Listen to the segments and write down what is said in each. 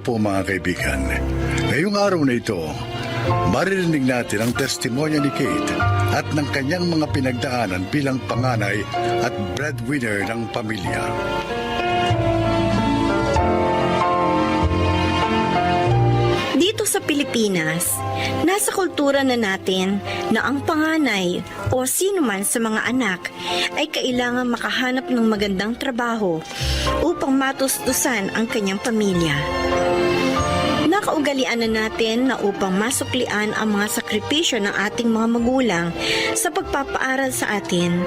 po mga kaibigan. Ngayong araw na ito, maririnig natin ang testimonya ni Kate at ng kanyang mga pinagdaanan bilang panganay at breadwinner ng pamilya. Dito sa Pilipinas, nasa kultura na natin na ang panganay o sino man sa mga anak ay kailangan makahanap ng magandang trabaho upang matustusan ang kanyang pamilya. Nakaugalian na natin na upang masuklian ang mga sakripisyo ng ating mga magulang sa pagpapaaral sa atin,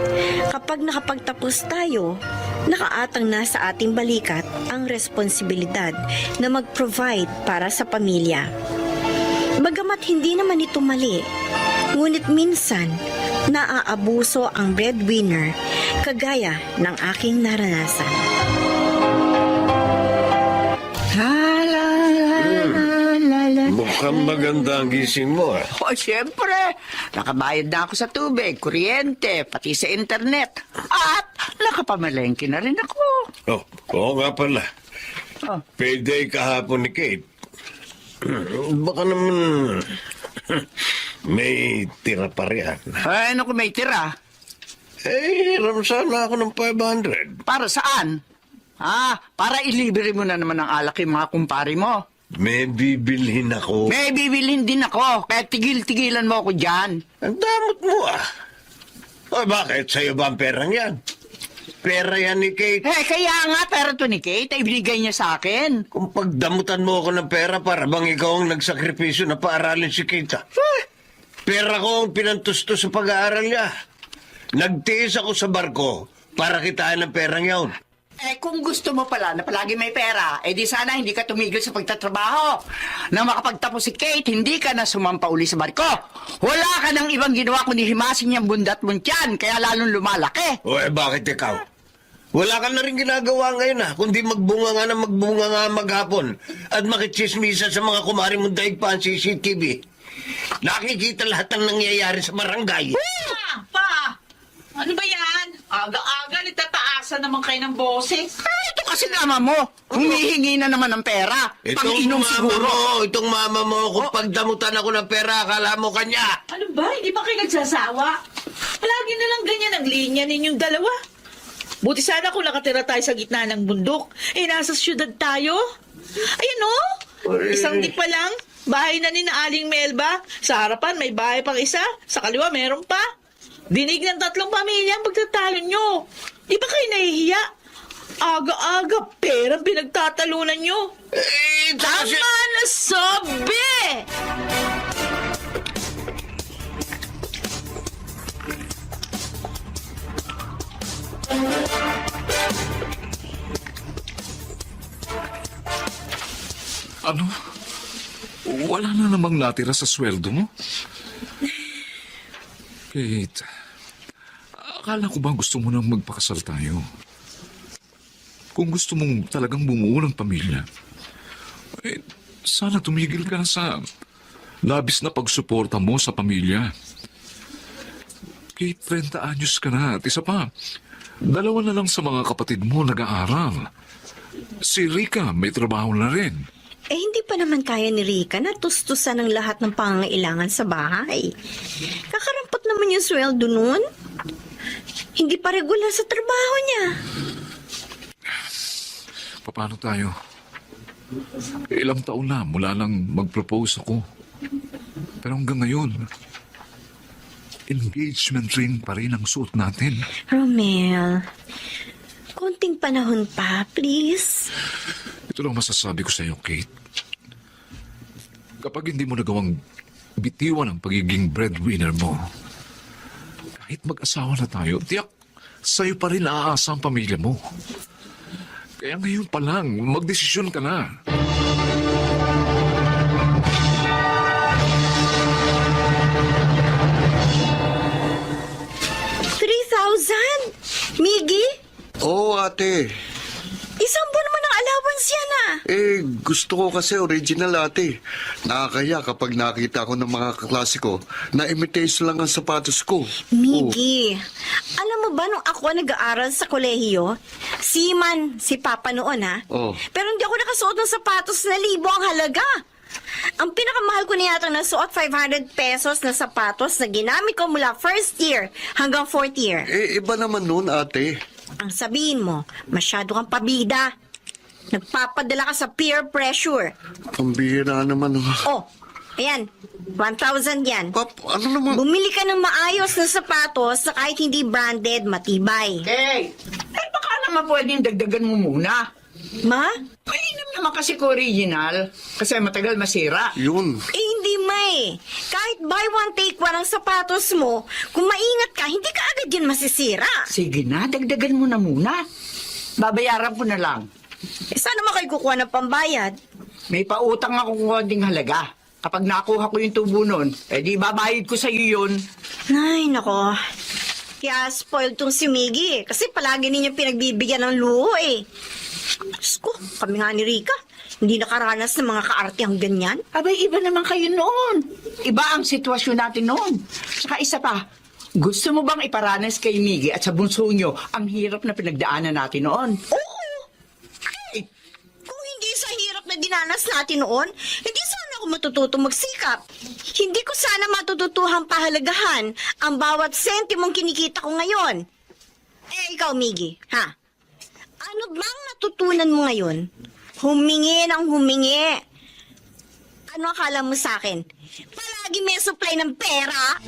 kapag nakapagtapos tayo, nakaatang na sa ating balikat ang responsibilidad na mag-provide para sa pamilya. Bagamat hindi naman ito mali, ngunit minsan naaabuso ang breadwinner kagaya ng aking naranasan. Mukhang maganda ang gising mo. O, siyempre. Nakabayad na ako sa tubig, kuryente, pati sa internet. At nakapamalengke na rin ako. Oh, oo nga pala. Oh. Payday kahapon ni Kate. Baka naman may tira pa riyan. Ay, ano kung may tira? Hiram sana ako ng 500. Para saan? Para ilibre mo na naman ang alak yung mga kumpari mo. May bibilhin ako. May bibilhin din ako, kaya tigil-tigilan mo ako dyan. Ang damot mo O bakit? Sa'yo ba ang perang yan? Pera yan ni Kate. Kaya nga, pera to ni Kate, ay binigay niya sa akin. Kung pagdamutan mo ako ng pera para bang ikaw ang nagsakripisyo na paaralin si Kate. Pera ko ang pinantustos sa pag-aaral niya. Nagtiis ako sa barko para kitain ang perang yaon. Kung gusto mo pala na palagi may pera, di sana hindi ka tumigil sa pagtatrabaho. Na makapagtapos si Kate, hindi ka na sumampa uli sa barko. Wala ka nang ibang ginawa kundi himasin niyang bundat mong tiyan, kaya lalong lumalaki. Bakit ikaw? Wala ka na rin ginagawa ngayon kundi magbunga nga maghapon at makichismisa sa mga kumari mong daig pa ang CCTV. Nakikita lahat ng nangyayari sa barangay. Pa! Ano ba yan? Aga-aga, nagtataasan naman kayo ng boses. Ito kasi nama mo. Humihingi na naman ng pera. Pang-inom siguro. Itong mama mo, kung pagdamutan ako ng pera, akala mo kanya. Ano ba? Hindi ba kayo nagsasawa? Palagi na lang ganyan ang linya ninyong dalawa. Buti sana kung nakatira tayo sa gitna ng bundok. Nasa syudad tayo. Ayun isang di pa lang. Bahay na ni na Aling Melba. Sa harapan may bahay pang isa. Sa kaliwa meron pa. Dinig ng 3 pamilya ang pagtatalo nyo. Di ba kayo nahihiya? Aga-aga, perang pinagtatalunan nyo. Tama na sabi! Ano? Wala na namang natira sa sweldo mo? Kate, akala ko ba gusto mo nang magpakasal tayo? Kung gusto mong talagang bumuo ng pamilya, sana tumigil ka na sa labis na pagsuporta mo sa pamilya. Kate, 30 anyos ka na at isa pa, 2 na lang sa mga kapatid mo nag-aaral. Si Rica may trabaho na rin. Hindi pa naman kaya ni Rica na tustusan ng lahat ng pangangailangan sa bahay. Kakarampot naman yung sweldo nun. Hindi pa regular sa trabaho niya. Paano tayo? Ilang taon na mula lang mag-propose ako. Pero hanggang ngayon, engagement ring pa rin ang suot natin. Romel, konting panahon pa, please. Ito lang masasabi ko sa iyo, Kate. Kapag hindi mo nagawang bitiwan ang pagiging breadwinner mo, kahit mag-asawa na tayo, tiyak, sa'yo pa rin aasa ang pamilya mo. Kaya ngayon pa lang, magdesisyon ka na. $3,000? Miggy? Oo, ate. Isang buwan naman ang allowance yan Gusto ko kasi original, ate. Nakakaya kapag nakita ko ng mga kaklase ko na imitation lang ang sapatos ko. Miggy, alam mo ba nung ako nag-aaral sa kolehiyo, Seaman si Papa noon, ha? Oh. Pero hindi ako nakasuot ng sapatos na 1,000 ang halaga. Ang pinakamahal ko na yata nasuot, 500 pesos na sapatos na ginamit ko mula first year hanggang fourth year. Iba naman nun, ate. Ang sabihin mo, masyado kang pabida. Nagpapadala ka sa peer pressure. Pambihira naman. Oh, ayan, 1,000 yan. Pap, ano naman? Bumili ka ng maayos na sapatos na kahit hindi branded, matibay. Okay. Baka naman pwedeng dagdagan mo muna. Ma? Mainam naman kasi ko original. Kasi matagal masira. Yun. Hindi ma eh. Kahit buy one take one ang sapatos mo, kung maingat ka, hindi ka agad yan masisira. Sige na, dagdagan mo na muna. Babayaran ko na lang. Saan naman kayo kukuha ng pambayad? May pautang ako konting halaga. Kapag nakuha ko yung tubo nun, di babayad ko sa iyo yun. Ay, nako. Kaya spoiled tong si Miggy eh. Kasi palagi ninyo pinagbibigyan ng luho eh. Diyos ko, kami nga ni Rika. Hindi nakaranas ng mga kaartihang ganyan. Abay, iba naman kayo noon. Iba ang sitwasyon natin noon. Saka isa pa, gusto mo bang iparanas kay Miggy at sa bunso nyo ang hirap na pinagdaanan natin noon? Oo. Ay, kung hindi sa hirap na dinanas natin noon, hindi sana ako matututo magsikap. Hindi ko sana matututuhang pahalagahan ang bawat sentimong kinikita ko ngayon. Eh, ikaw, Miggy, ha? Ano bang natutunan mo ngayon? Humingi ng humingi. Ano akala mo sa akin? Palagi may supply ng pera?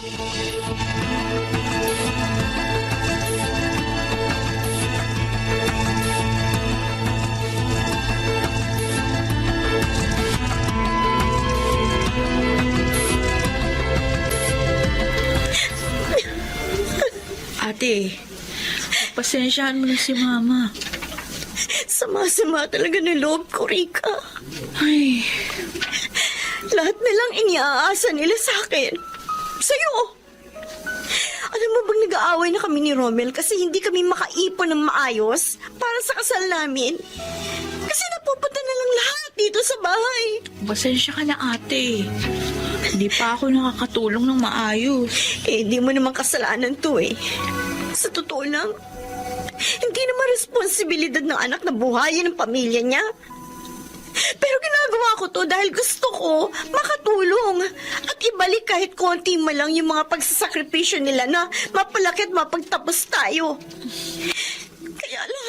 Ate, pasensyahan mo na si Mama. Sama-sama talaga ng loob ko, Rika. Ay, Lahat na lang iniaasa nila sa akin. Sa'yo. Alam mo bang nag-aaway na kami ni Romel kasi hindi kami makaipon ng maayos para sa kasal namin? Kasi napupunta na lang lahat dito sa bahay. pasensya ka na ate. Hindi pa ako nakakatulong ng maayos. Eh, di mo naman kasalanan to eh. Sa totoo lang, hindi naman responsibilidad ng anak na buhayin ang pamilya niya. Pero ginagawa ko to dahil gusto ko makatulong at ibalik kahit konti man lang yung mga pagsasakripisyo nila na mapalaki at mapagtapos tayo. Kaya lang,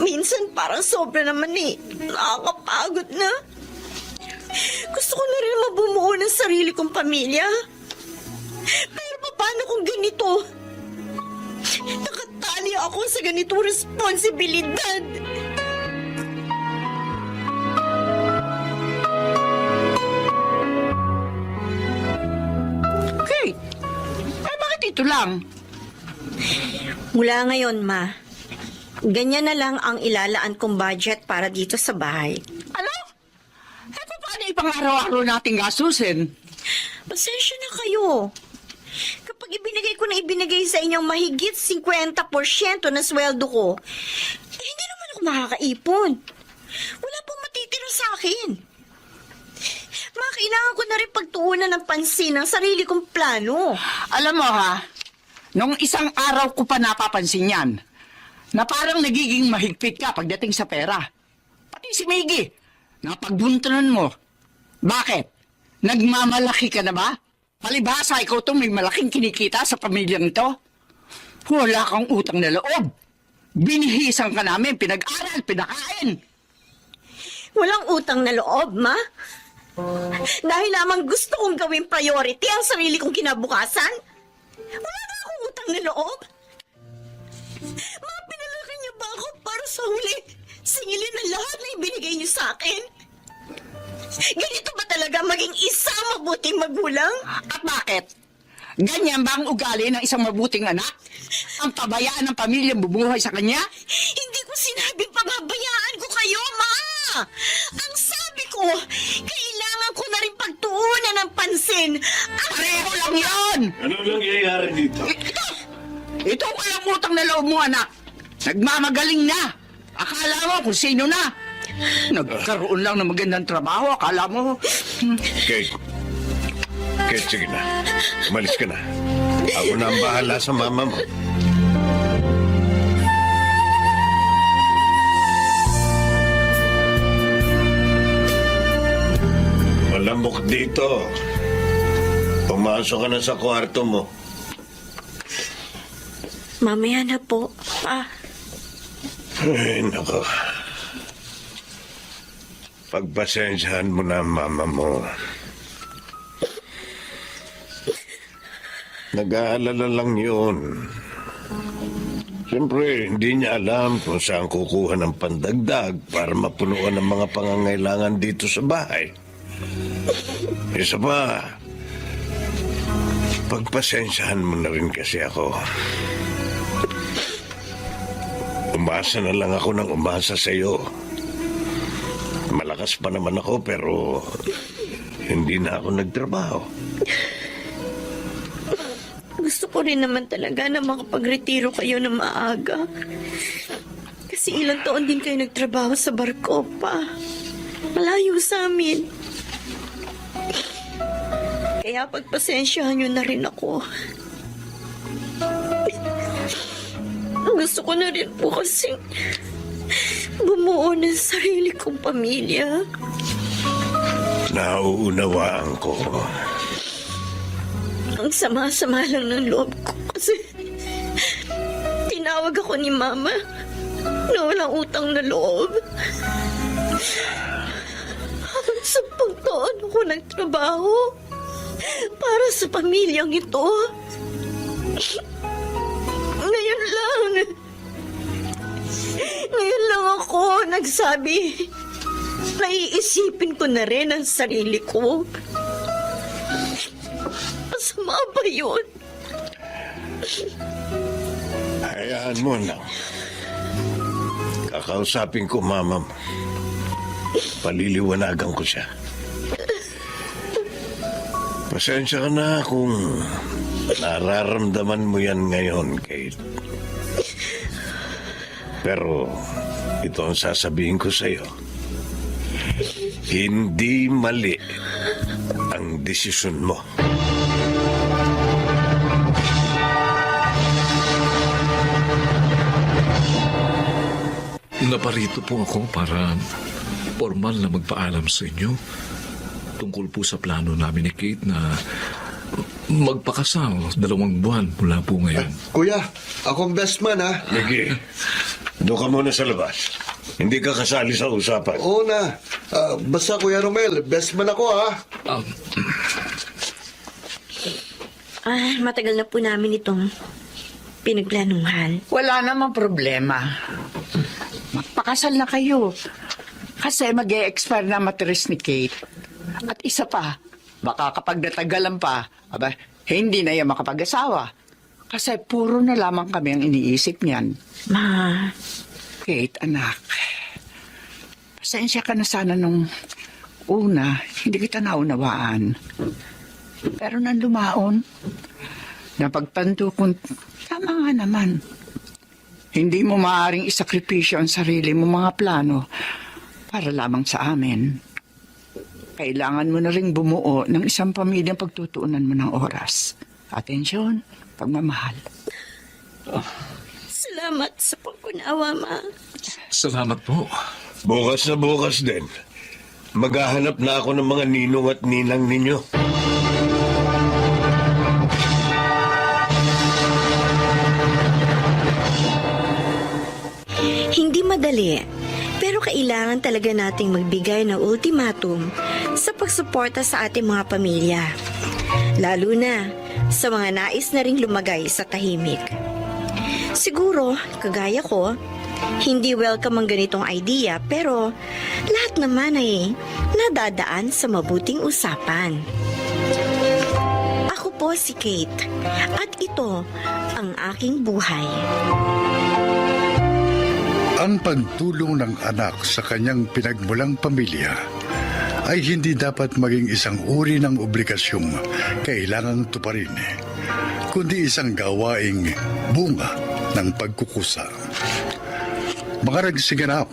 minsan parang sobra naman eh. Nakakapagod na. Gusto ko na rin mabumuo ng sarili kong pamilya. Pero paano kung ganito? Nakatali ako sa ganitong responsibilidad. Okay. Bakit ito lang? Mula ngayon, Ma, ganyan na lang ang ilalaan kong budget para dito sa bahay. Ano? Paano ipang-araw-araw nating gastusin? Pasensya na kayo. Kapag ibinigay ko na ibinigay sa inyong mahigit 50% na sweldo ko, eh, hindi naman ako makakaipon. Wala pong matitira sa akin. Kailangan ko na rin pagtuunan ng pansin ang sarili kong plano. Alam mo ha, nung isang araw ko pa napapansin yan, na parang nagiging mahigpit ka pagdating sa pera. Pati si Miggy, napagbuntunan mo. Bakit? Nagmamalaki ka na ba? Palibhasa, ikaw itong may malaking kinikita sa pamilyang ito. Wala kang utang na loob. Binihisan ka namin, pinag-aral, pinakain. Walang utang na loob, Ma. Dahil lamang gusto kong gawing priority ang sarili kong kinabukasan. Wala na akong utang na loob. Ma, pinalaki niyo ba ako para sa huli singilin na lahat na ibinigay niyo sa akin? Ganito ba talaga maging isang mabuting magulang? At bakit? Ganyan ba ang ugali ng isang mabuting anak? Ang pabayaan ng pamilyang bumuhay sa kanya? Hindi ko sinabing pababayaan ko kayo, Ma! Ang sabi ko, kailangan ko na rin pagtuunan ng pansin. Pareho lang yun! Ano nangyayari dito? Ito walang utang na loob mo, anak. Nagmamagaling na. Akala mo kung sino na. Nagkaroon lang ng magandang trabaho. Akala mo. Kate. Kate, sige na. Umalis ka na. Ako na ang bahala sa mama mo. lamok dito. Pumasok ka na sa kwarto mo. Mamaya na po, Pa. Ay, nako. Pagpasensyahan mo na ang mama mo. Nag-aalala lang yun. Siyempre, hindi niya alam kung saan kukuha ng pandagdag para mapunuan ang mga pangangailangan dito sa bahay. Isa pa, pagpasensyahan mo na rin kasi ako. Umasa na lang ako ng umasa sa iyo. Malakas pa naman ako pero hindi na ako nagtrabaho. Gusto ko rin naman talaga na makapag-retiro kayo na maaga. Kasi ilang taon din kayo nagtrabaho sa barko, Pa. Malayo sa amin. Kaya pagpasensyahan nyo na rin ako. Gusto ko na rin po kasi bumuo ng sarili kong pamilya. Nauunawaan ko. Ang sama-sama lang ng loob ko kasi tinawag ako ni Mama na walang utang na loob. Sa pagtaon ako nagtrabaho para sa pamilyang ito. Ngayon lang ako nagsabi, naiisipin ko na rin ang sarili ko. Masama ba yun? Hayaan mo lang. Kakausapin ko mama mo. Paliliwanagan ko siya. Pasensya ka na kung nararamdaman mo yan ngayon, Kate. Pero ito ang sasabihin ko sa'yo. Hindi mali ang desisyon mo. Naparito po ako para formal na magpaalam sa inyo tungkol po sa plano namin ni Kate na magpakasal 2 buwan mula po ngayon. Kuya, akong best man ha. Sige, doon ka muna sa labas. Hindi ka kasali sa usapan. Oo na. Basta Kuya Romel, best man ako ha. Matagal na po namin itong pinagplanuhan. Wala namang problema. Magpakasal na kayo. Kasi mag-e-expire na matris ni Kate. At isa pa, baka kapag natagalan pa, hindi na yan makapag-asawa. Kasi puro na lamang kami ang iniisip niyan. Ma, Kate, anak, pasensya ka na sana nung una, hindi kita naunawaan. Pero nang lumaon, napagtanto kong tama nga naman. Hindi mo maaaring isakripisyo ang sarili mo mga plano para lamang sa amin. Kailangan mo na ring bumuo ng isang pamilyang pagtutuunan mo ng oras. Atensyon, pagmamahal. salamat sa pagkunawa, Ma. Salamat po. Bukas na bukas din. Maghahanap na ako ng mga ninong at ninang ninyo. Hindi madali, pero kailangan talaga nating magbigay ng ultimatum sa pagsuporta sa ating mga pamilya. Lalo na sa mga nais na ring lumagay sa tahimik. Siguro, kagaya ko, hindi welcome ang ganitong idea pero lahat naman ay nadadaan sa mabuting usapan. Ako po si Kate at ito ang aking buhay. Ang pagtulong ng anak sa kanyang pinagmulang pamilya ay hindi dapat maging isang uri ng obligasyong kailangang tuparin, kundi isang gawaing bunga ng pagkukusa. Mga nagsiganap: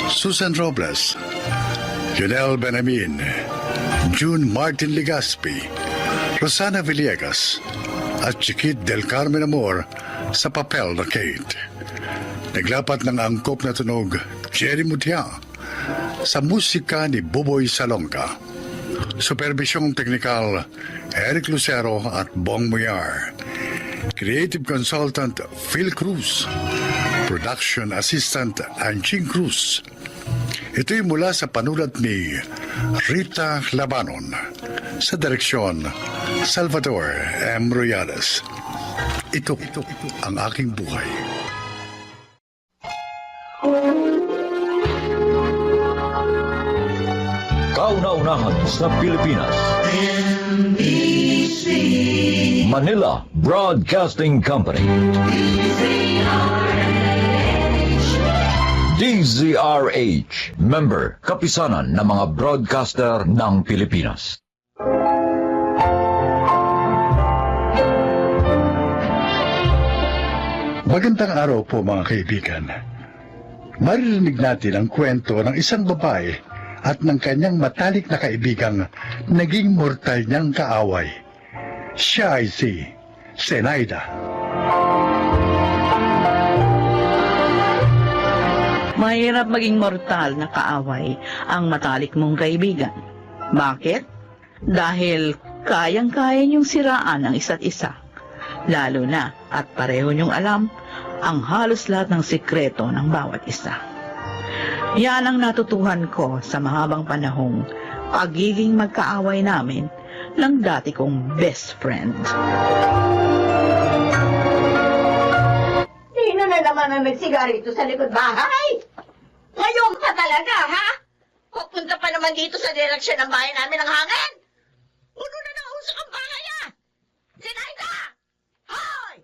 Susan Robles, Jonel Benamin, June Martin Legaspi, Rosana Villegas, at Chiquit del Carmen Amor sa papel na Kate. Naglapat ng angkop na tunog, Jerry Mutia, sa musika ni Boboy Salonga. Supervisyong Teknikal, Eric Lucero at Bong Muyar. Creative Consultant, Phil Cruz. Production Assistant, Anching Cruz. Ito'y mula sa panulat ni Rita Labanon. Sa direksyon, Salvador M. Royales. Ito ang aking buhay. Kauna-unahan sa Pilipinas. Manila Broadcasting Company. DZRH. Member, kapisanan ng mga broadcaster ng Pilipinas. Magandang araw po mga kaibigan. Maririnig natin ang kwento ng isang babae at ng kanyang matalik na kaibigang naging mortal niyang kaaway. Siya ay si Zenaida. Mahirap maging mortal na kaaway ang matalik mong kaibigan. Bakit? Dahil kayang-kaya niyong siraan ang isa't isa. Lalo na at pareho niyong alam ang halos lahat ng sikreto ng bawat isa. Yan ang natutuhan ko sa mahabang panahong pagiging magkaaway namin ng dati kong best friend. Sino na naman ang nagsigarito sa likod bahay? Ngayon pa talaga, ha? Pupunta pa naman dito sa direksyon ng bahay namin ang hangin. Puno na ng usok ang bahay, ha? Zenaida! Hoy!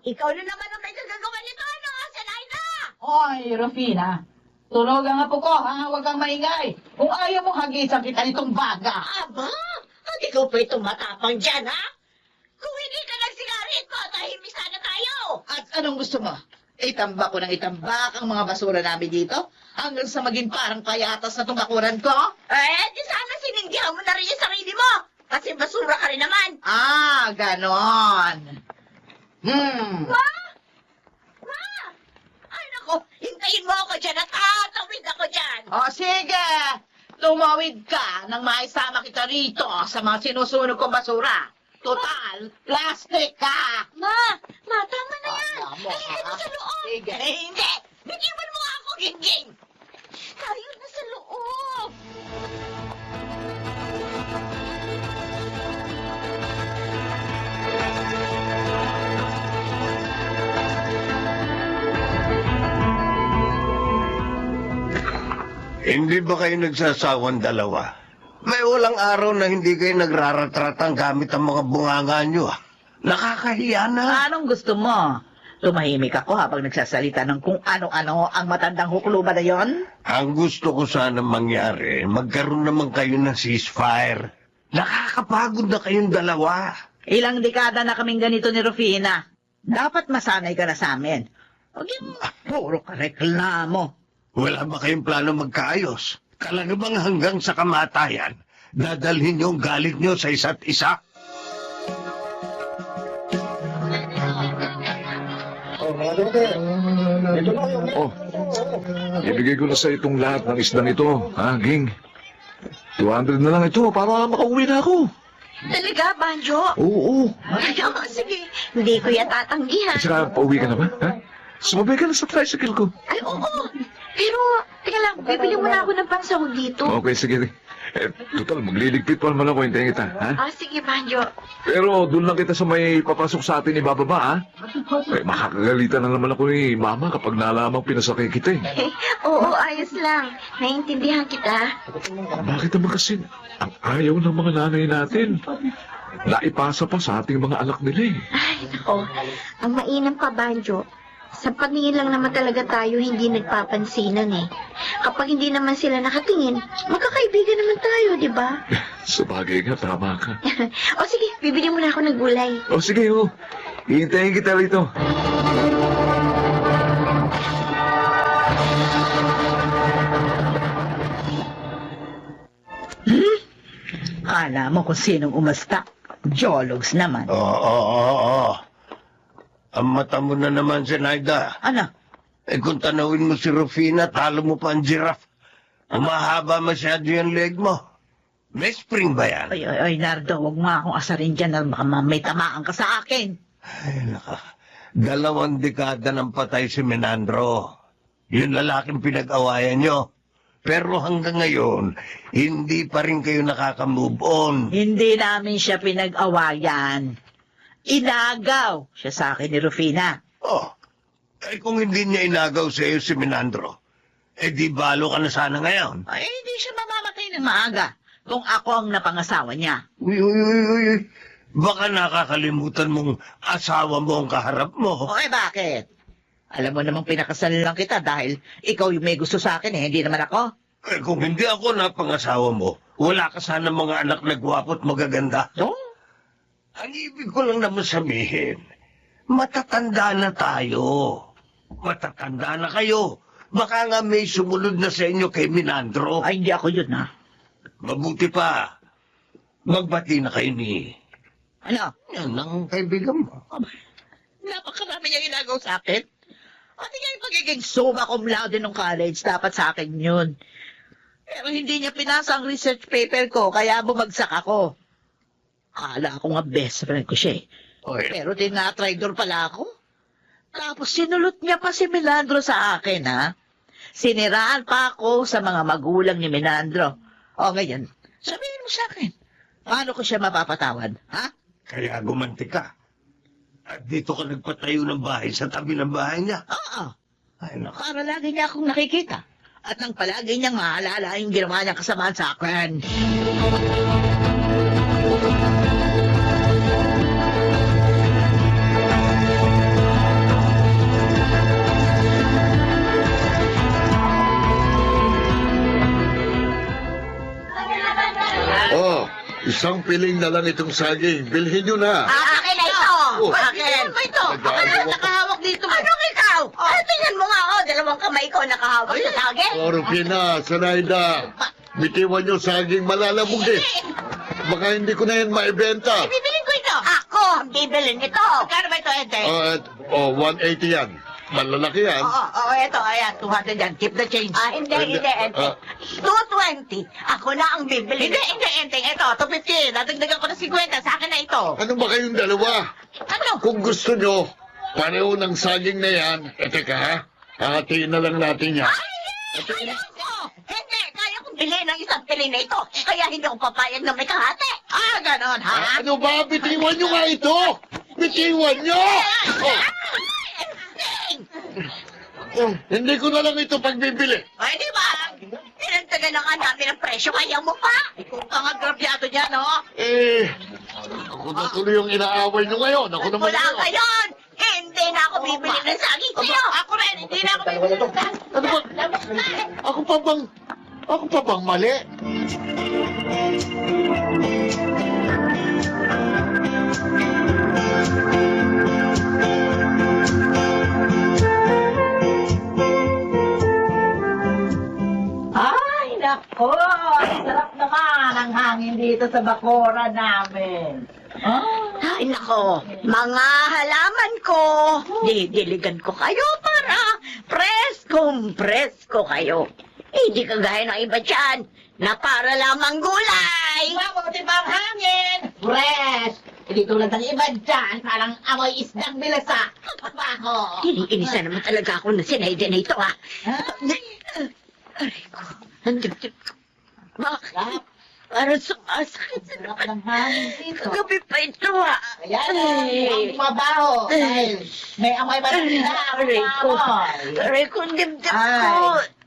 Ikaw na naman ang may gagagawa nito, ano, Zenaida? Hoy, Rufina. Tulog ang apo ko, ha? Huwag kang maingay. Kung ayaw mo hagisan kita nitong baga. Aba, ang ikaw pa itong matapang dyan, ha? Kung hindi ka nagsigarito, tahimik sana tayo. At anong gusto mo? Itambak ko ng itambak ang mga basura namin dito? Hanggang sa maging parang payatas na itong bakuran ko? Di sana sininggihan mo na rin yung sarili mo. Kasi basura ka rin naman. Ah, ganon. Ma! Ma! Ay, nako, hintayin mo ako dyan at tatawid ako dyan. O, sige. Tumawid ka nang maisama kita rito sa mga sinusunog kong basura. Total, plastic ka. Ma! Ma, tama na yan. Tama mo, Tayo na ha? sa loob. Sige. Hindi! Bitiwan mo nga ako, Gingging. Tayo na sa loob. Hindi ba kayo nagsasawang dalawa? May walang araw na hindi kayo nagraratratang gamit ang mga bunganga nyo. Nakakahiya na. Anong gusto mo? Tumahimik ako habang nagsasalita ng kung ano-ano ang matandang hukluba na yon? Ang gusto ko sana mangyari, magkaroon naman kayo ng ceasefire. Nakakapagod na kayong dalawa. Ilang dekada na kaming ganito ni Rufina. Dapat masanay ka na sa amin. Huwag yung puro ka reklamo. Wala ba kayong plano magkaayos? Talaga bang hanggang sa kamatayan, dadalhin niyo ang galit niyo sa isa't isa? Oh, ibigay ko na sa itong lahat ng isdang ito, ha, Ging? 200 na lang ito para makauwi na ako. Talaga, Banjo? Oo. Sige, hindi ko yan tatanggihan. At saka, pauwi ka na ba? Ha? Sumabay ka na sa tricycle ko. Ay, oo. Pero, teka lang, bibili mo na ako ng pansahog dito. Okay, sige. Total, magliligpit pa naman ako, hintayin kita, ha? Sige, Banjo. Pero doon lang kita sa may papasok sa atin ibababa, ha? Makakagalitan na naman ako ni Mama kapag nalamang pinasakay kita, eh. Oo, ayos lang. Naiintindihan kita. Bakit naman kasi ang ayaw ng mga nanay natin? Naipasa pa sa ating mga anak nila, eh. Ay, nako. Ang mainam pa, Banjo. Sa paningin lang naman talaga tayo hindi nagpapansinan eh. Kapag hindi naman sila nakatingin, magkakaibigan naman tayo, di ba? Sa bagay nga, tama ka. O sige, bibili mo na ako ng gulay. O sige, oh. Hihintayin kita rito. Kala mo kung sinong umasta. Jologs naman. Oo. Ang mata mo na naman, Zenaida. Ano? Kung tanawin mo si Rufina, talo mo pa ang giraffe. Umahaba masyado yung leg mo. May spring ba yan? Ay, Nardo, huwag mo akong asarin dyan na baka may tamaan ka sa akin. Ay, naka. 2 dekada ng patay si Menandro. Yung lalaking pinag-awayan nyo. Pero hanggang ngayon, hindi pa rin kayo nakaka-move on. Hindi namin siya pinag-awayan. Inagaw siya sa akin ni Rufina. Oh, eh kung hindi niya inagaw sa iyo si Menandro, eh di balo ka na sana ngayon. Ay, hindi siya mamamatay ng maaga kung ako ang napangasawa niya. Uy, uy, uy, uy, uy. Baka nakakalimutan mong asawa mo ang kaharap mo. O bakit? Alam mo namang pinakasal lang kita dahil ikaw yung may gusto sa akin hindi naman ako. Eh kung hindi ako napangasawa mo, wala ka sana mga anak na gwapo at magaganda. So? Ang ibig ko lang naman sabihin, matatanda na tayo. Matatanda na kayo. Baka nga may sumunod na sa inyo kay Menandro. Ay, hindi ako yun, ha? Mabuti pa. Magbati na kayo ni... Ano? Yan ang kaibigan mo. Napakarami niyang inagaw sa akin. At yung pagiging summa cum laude nung college, dapat sa akin yun. Pero hindi niya pinasa ang research paper ko, kaya bumagsak ako. Akala ko nga best friend ko siya eh. Oy, Pero tina-traitor pala ako. Tapos sinulot niya pa si Menandro sa akin, ha? Siniraan pa ako sa mga magulang ni Menandro. O ngayon, sabihin mo sa akin, paano ko siya mapapatawad, ha? kaya gumanti ka. At dito ka nagpatayo ng bahay sa tabi ng bahay niya. Oo, Ay, naku. para lagi niya akong nakikita. At nang palagi niyang maalala yung ginawa niyang kasamaan sa akin. Oh, isang piling na lang itong saging. Bilhin nyo na. Akin na ito! Oh. Akin! Ano ba ito? Nag-aawa Ano ka. nakahawak dito? Anong ikaw? Ay, tingnan mo nga ako. 2 kamay ko nakahawak sa saging. Oh, Rufina, Sanaida. Bitiwan nyo saging malalabog eh. Baka hindi ko na yan maibenta. Bibilin ko ito. Ako ang bibili nito. Kano ba ito, Ente? 180 yan. Malalaki yan. Oo, ito, ayan, 200 yan. Keep the change. Hindi, Ente. 220. Ako na ang bibili Hindi, nito. hindi, Enteng. Ito, 250. Nadagdagan ko ng 50. Sa akin na ito. Ano ba kayong dalawa? Ano? Kung gusto nyo, pareho ng saging na yan. Teka ha, hahatiin na lang natin yan. Hindi, kaya kong bilhin ng isang pili na ito. Kaya hindi ako papayag na may kahati. Ganon, ha? Ano ba? Bitiwan nyo nga ito! Bitiwan nyo! Hindi ko na lang ito pagbibili. Ay, di ba? Pinagtagan na nga namin ang presyo, kaya mo pa. Ikaw ang agrabyado niya, no? Ako na tuloy yung inaaway nyo ngayon. Ako naman Mula yun. ngayon, hindi na ako bibili ng saging sa'yo. Ako rin, hindi na ako bibili ng saging. Ano ba? Ako pa bang mali? Ay, nako! Sarap naman ang hangin dito sa bakura namin. Ay, nako, mga halaman ko. Didiligan ko kayo para presko kayo. Hindi kagaya ng iba dyan na para lamang gulay. Mabuti pa ang hangin! Fresh! Hindi tulad ng iba dyan, parang amoy isdang bilasa. Baho! Iniinisa naman talaga ako na sinayda na ito, ha? Aray ko, ang dibdib ko. Bakit? Parang sumasakit sa Sarap ng hangin dito. Kagabi pa ito, ha? Ayan, ang bumabaho. Dahil may amoy marami na Aray ko. amoy. Aray ko, ang dibdib Ay. ko.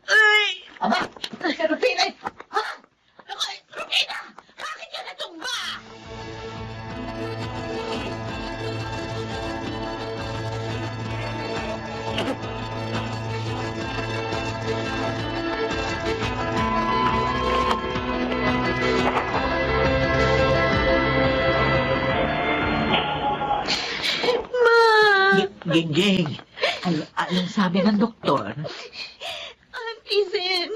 Ay! Aba, si Rufina! Ha? Ako, Rufina! Bakit ka natumba? Gingging, anong sabi ng doktor? Auntie Zen,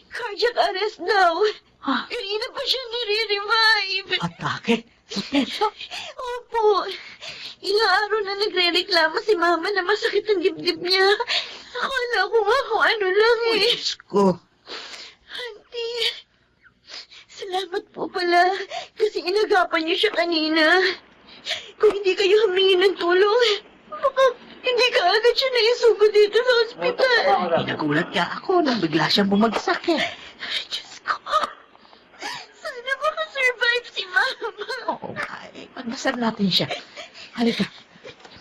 cardiac arrest daw. Kanina pa siya nire-revive. At bakit? Sa puso? Opo. Ilang araw na nagre-reklamo si Mama na masakit ang dibdib niya. Akala ko nga kung ano lang eh. Diyos ko. Auntie, Salamat po pala kasi inagapan niyo siya kanina. Kung hindi kayo humingi ng tulong, baka hindi ka agad siya naisugo dito sa ospital. Nagulat nga ako nang bigla siyang bumagsak eh. Diyos ko. Sana makasurvive si Mama. Oo, ay, magdasal natin siya. Halika,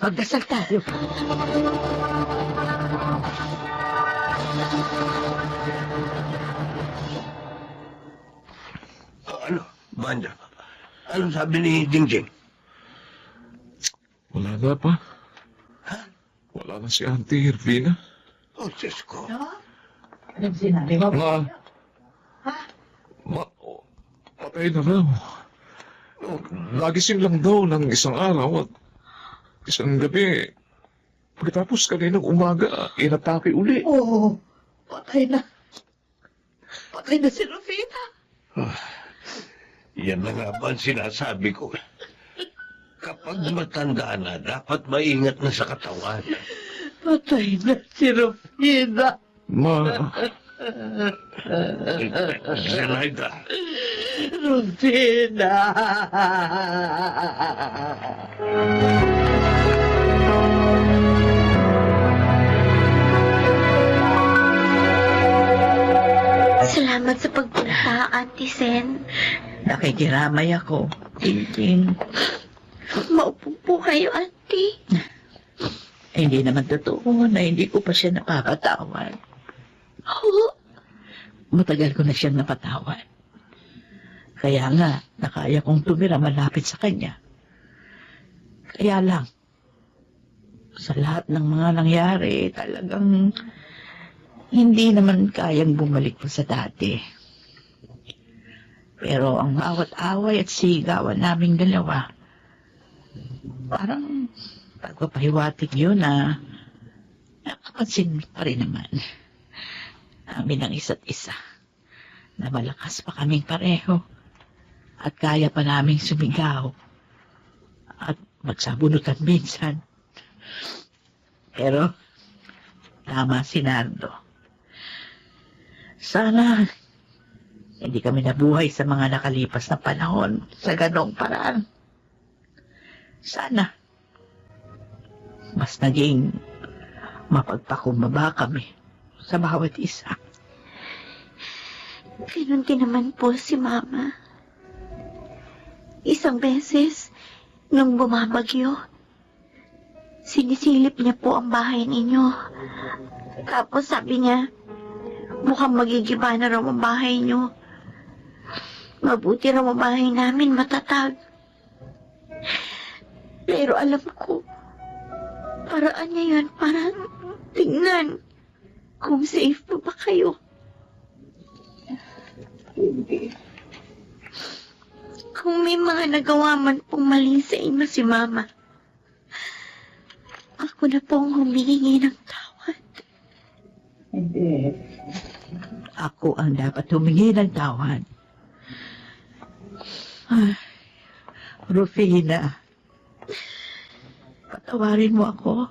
magdasal tayo. Ano, Banda? Ano sabi ni Jingjing? Wala na pa. Wala na si Auntie Irvina. Oh, Diyos ko. Anong sinabi mo? Patay na raw. Nagising lang daw ng isang araw at isang gabi. Pagkatapos kaninang umaga, inatake uli. Oo, patay na. Patay na si Rufina. Yan na nga ba ang sinasabi ko? Kapag matanda na, dapat maingat na sa katawan. Patay na si Rufina. Zenaida, Rufina. Salamat sa pagpunta, Auntie Sen. Nakikiramay ako. Ting. Maupo po kayo, Auntie. Hindi naman totoo na hindi ko pa siya napapatawad. Oh, Matagal ko na siyang napatawad. Kaya nga, nakaya kong tumira malapit sa kanya. Kaya lang, sa lahat ng mga nangyari, talagang hindi naman kayang bumalik ko sa dati. Pero ang bawat away at sigawan naming dalawa, parang pagpapahiwatig yun na napapansin pa rin naman namin ang isa't isa na malakas pa kaming pareho at kaya pa naming sumigaw at magsabunutan minsan. Pero tama si Nardo. Sana hindi kami nabuhay sa mga nakalipas na panahon sa ganong paraan. Sana mas naging mapagpakumbaba kami sa bawat isa. ganun din naman po si Mama. Isang beses, nung bumabagyo, sinisilip niya po ang bahay ninyo. Tapos sabi niya, mukhang magigiba na raw ang bahay niyo. Mabuti raw ang bahay namin matatag. Pero alam ko, paraan niya yun para tingnan kung safe pa ba kayo. Kung may mga nagawa man pong mali sa inyo si Mama, ako na pong humihingi ng tawad. Hindi. Ako ang dapat humingi ng tawad. Ay, Rufina, patawarin mo ako.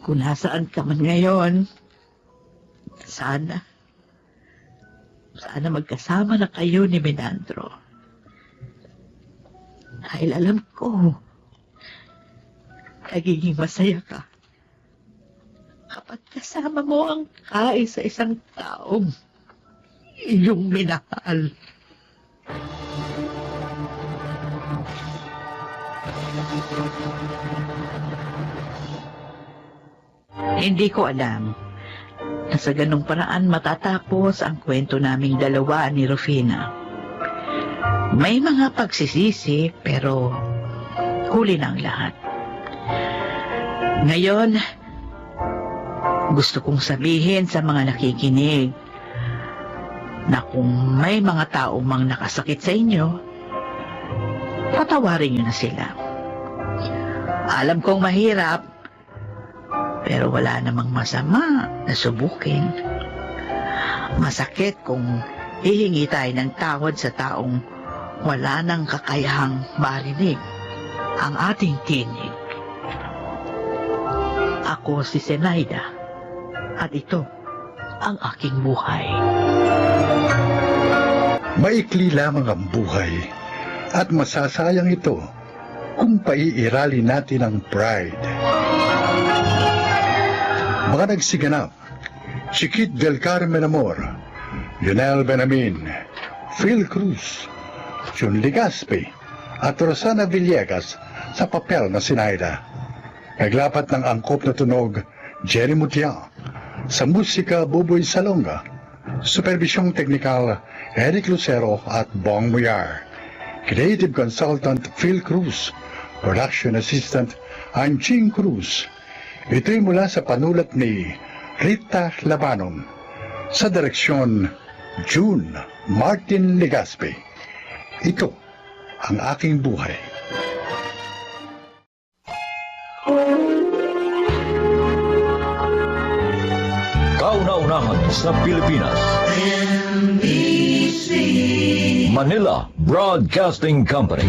Kung nasaan ka man ngayon, sana magkasama na kayo ni Menandro. Dahil alam ko, nagiging masaya ka kapag kasama mo ang kaisa-isang taong iyong minahal. Hindi ko alam na sa ganung paraan matatapos ang kwento naming dalawa ni Rufina. May mga pagsisisi pero huli na ang lahat. Ngayon, gusto kong sabihin sa mga nakikinig na kung may mga tao mang nakasakit sa inyo, patawarin niyo na sila. Alam kong mahirap, pero wala namang masama na subukin. Masakit kung hihingi tayo ng tawad sa taong wala nang kakayahang marinig ang ating tinig. Ako si Zenaida at ito ang aking buhay. Maikli lamang ang buhay at masasayang ito kung paiirali natin ang pride. Mga nagsiganap, Chiquit del Carmen Amor, Lionel Benamin, Phil Cruz, Jun Legaspi, at Rosana Villegas sa papel na Sinaida. Naglapat ng angkop na tunog, Jerry Mutia, sa musika Buboy Salonga, supervisyong teknikal, Eric Lucero at Bong Muyar. Creative Consultant Phil Cruz, Production Assistant Anching Cruz. Ito'y mula sa panulat ni Rita Labanon. Sa direksyon, June Martin Legaspi. Ito ang aking buhay. Kauna-unahan sa Pilipinas. Manila Broadcasting Company.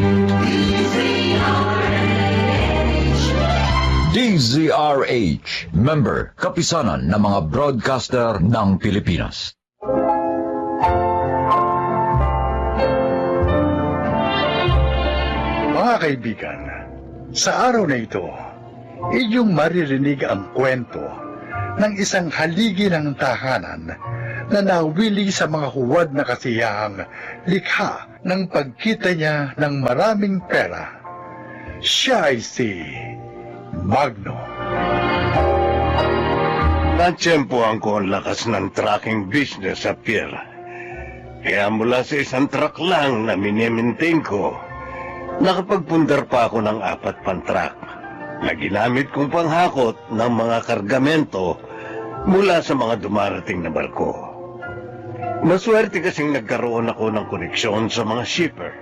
DZRH, member, kapisanan ng mga broadcaster ng Pilipinas. Mga kaibigan, sa araw na ito, inyong maririnig ang kwento ng isang haligi ng tahanan na nawili sa mga huwad na kasiyahang likha ng pagkita niya ng maraming pera. Siya ay si Magno. Natsyempohan ko ang lakas ng trucking business sa pier. Kaya mula sa isang truck lang na minimaintain ko, nakapagpundar pa ako ng 4 pang truck na ginamit kong panghakot ng mga kargamento mula sa mga dumarating na barko. Maswerte kasing nagkaroon ako ng koneksyon sa mga shipper.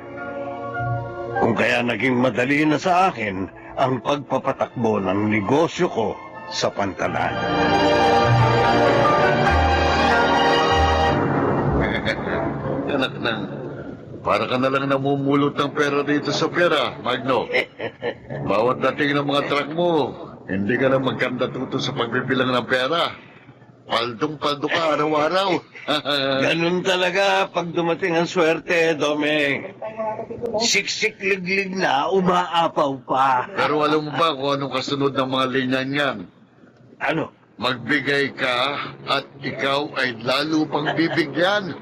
Kung kaya naging madali na sa akin ang pagpapatakbo ng negosyo ko sa pantalan. Anak na, para ka na lang namumulot ng pera dito sa pera, Magno. Bawat dating ng mga truck mo, hindi ka na magkandatuto sa pagbibilang ng pera. Paldong-paldo ka araw-araw. Ganun talaga pag dumating ang swerte, Domeng. Siksik-liglig na, umaapaw pa. Pero alam mo ba kung anong kasunod ng mga linya niyan? Ano? Magbigay ka at ikaw ay lalo pang bibigyan.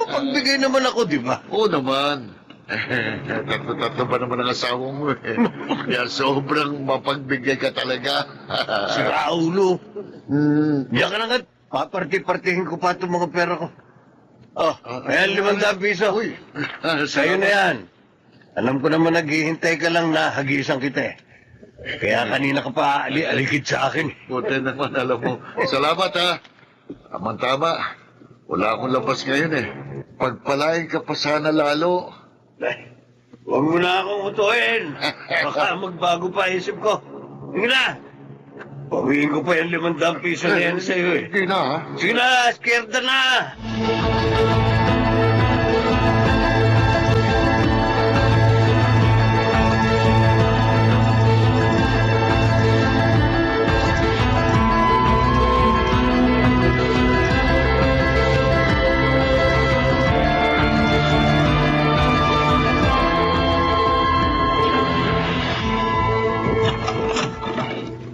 Pagbigay naman ako, di ba? Oo naman. Tatlo ba naman ang asawa mo eh. Kaya sobrang mapagbigay ka talaga. Si Raulo. Diyan ka na nga. Paparti-partihin ko pa itong mga pera ko. Oh, ayan 500 piso. Uy. Sa'yo na yan. Alam ko naman naghihintay ka lang na hagisan kita eh. Kaya kanina ka pa alikid sa akin. Buti naman alam mo. Salamat ha. Tama-tama. Wala akong labas ngayon eh. Pagpalain ka pa sana lalo. Huwag mo na akong utuhin. Baka magbago pa isip ko. Sige na. Pawiin ko pa yung 500 piso na yan sa'yo eh. Hindi na ha. Sige na, scared na.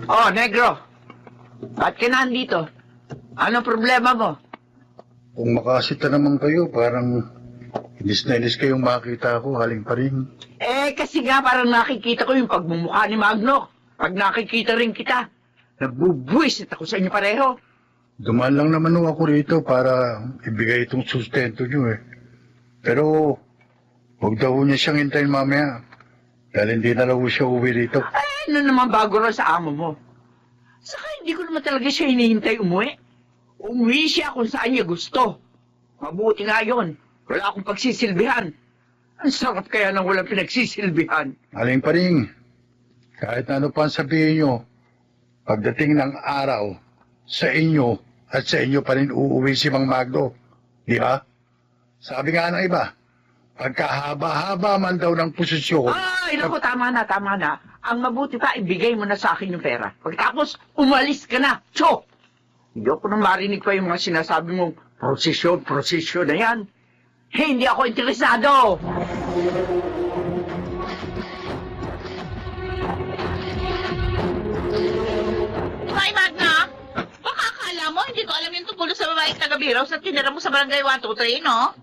Oh, negro. Ba't ka nandito? Anong problema mo? Kung makasita naman kayo, parang inis na inis kayong makita ko, haling pa rin. Eh, kasi nga parang nakikita ko yung pagmumukha ni Magno. Pag nakikita rin kita, nabubuisit ako sa inyo pareho. Dumaan lang naman ako rito para ibigay itong sustento nyo eh. Pero, huwag daw niya siyang hintayin mamaya. Dahil hindi na daw siya uwi rito. Ay, ano naman bago rin sa amo mo? Saka hindi ko naman talaga siya hinihintay umuwi. Umuwi siya kung saan niya gusto. Mabuti nga yun. Wala akong pagsisilbihan. Ang sarap kaya nang walang pinagsisilbihan. Haling pa rin. Kahit ano pa ang sabihin nyo, pagdating ng araw, sa inyo at sa inyo pa rin uuwi si Mang Magno. Di ba? Sabi nga ng iba, pagkahaba-haba man daw ng posisyon. Ay, naku, tama na, tama na. Ang mabuti pa, ibigay mo na sa akin yung pera. Pagkatapos, umalis ka na. Hindi ako nang marinig pa yung mga sinasabi mong prosesyon na yan. Hindi ako interesado. Hoy, Magna! Baka akala mo, hindi ko alam yung tungkol sa babaeng taga-biraw sa tinira mo sa barangay 123, no?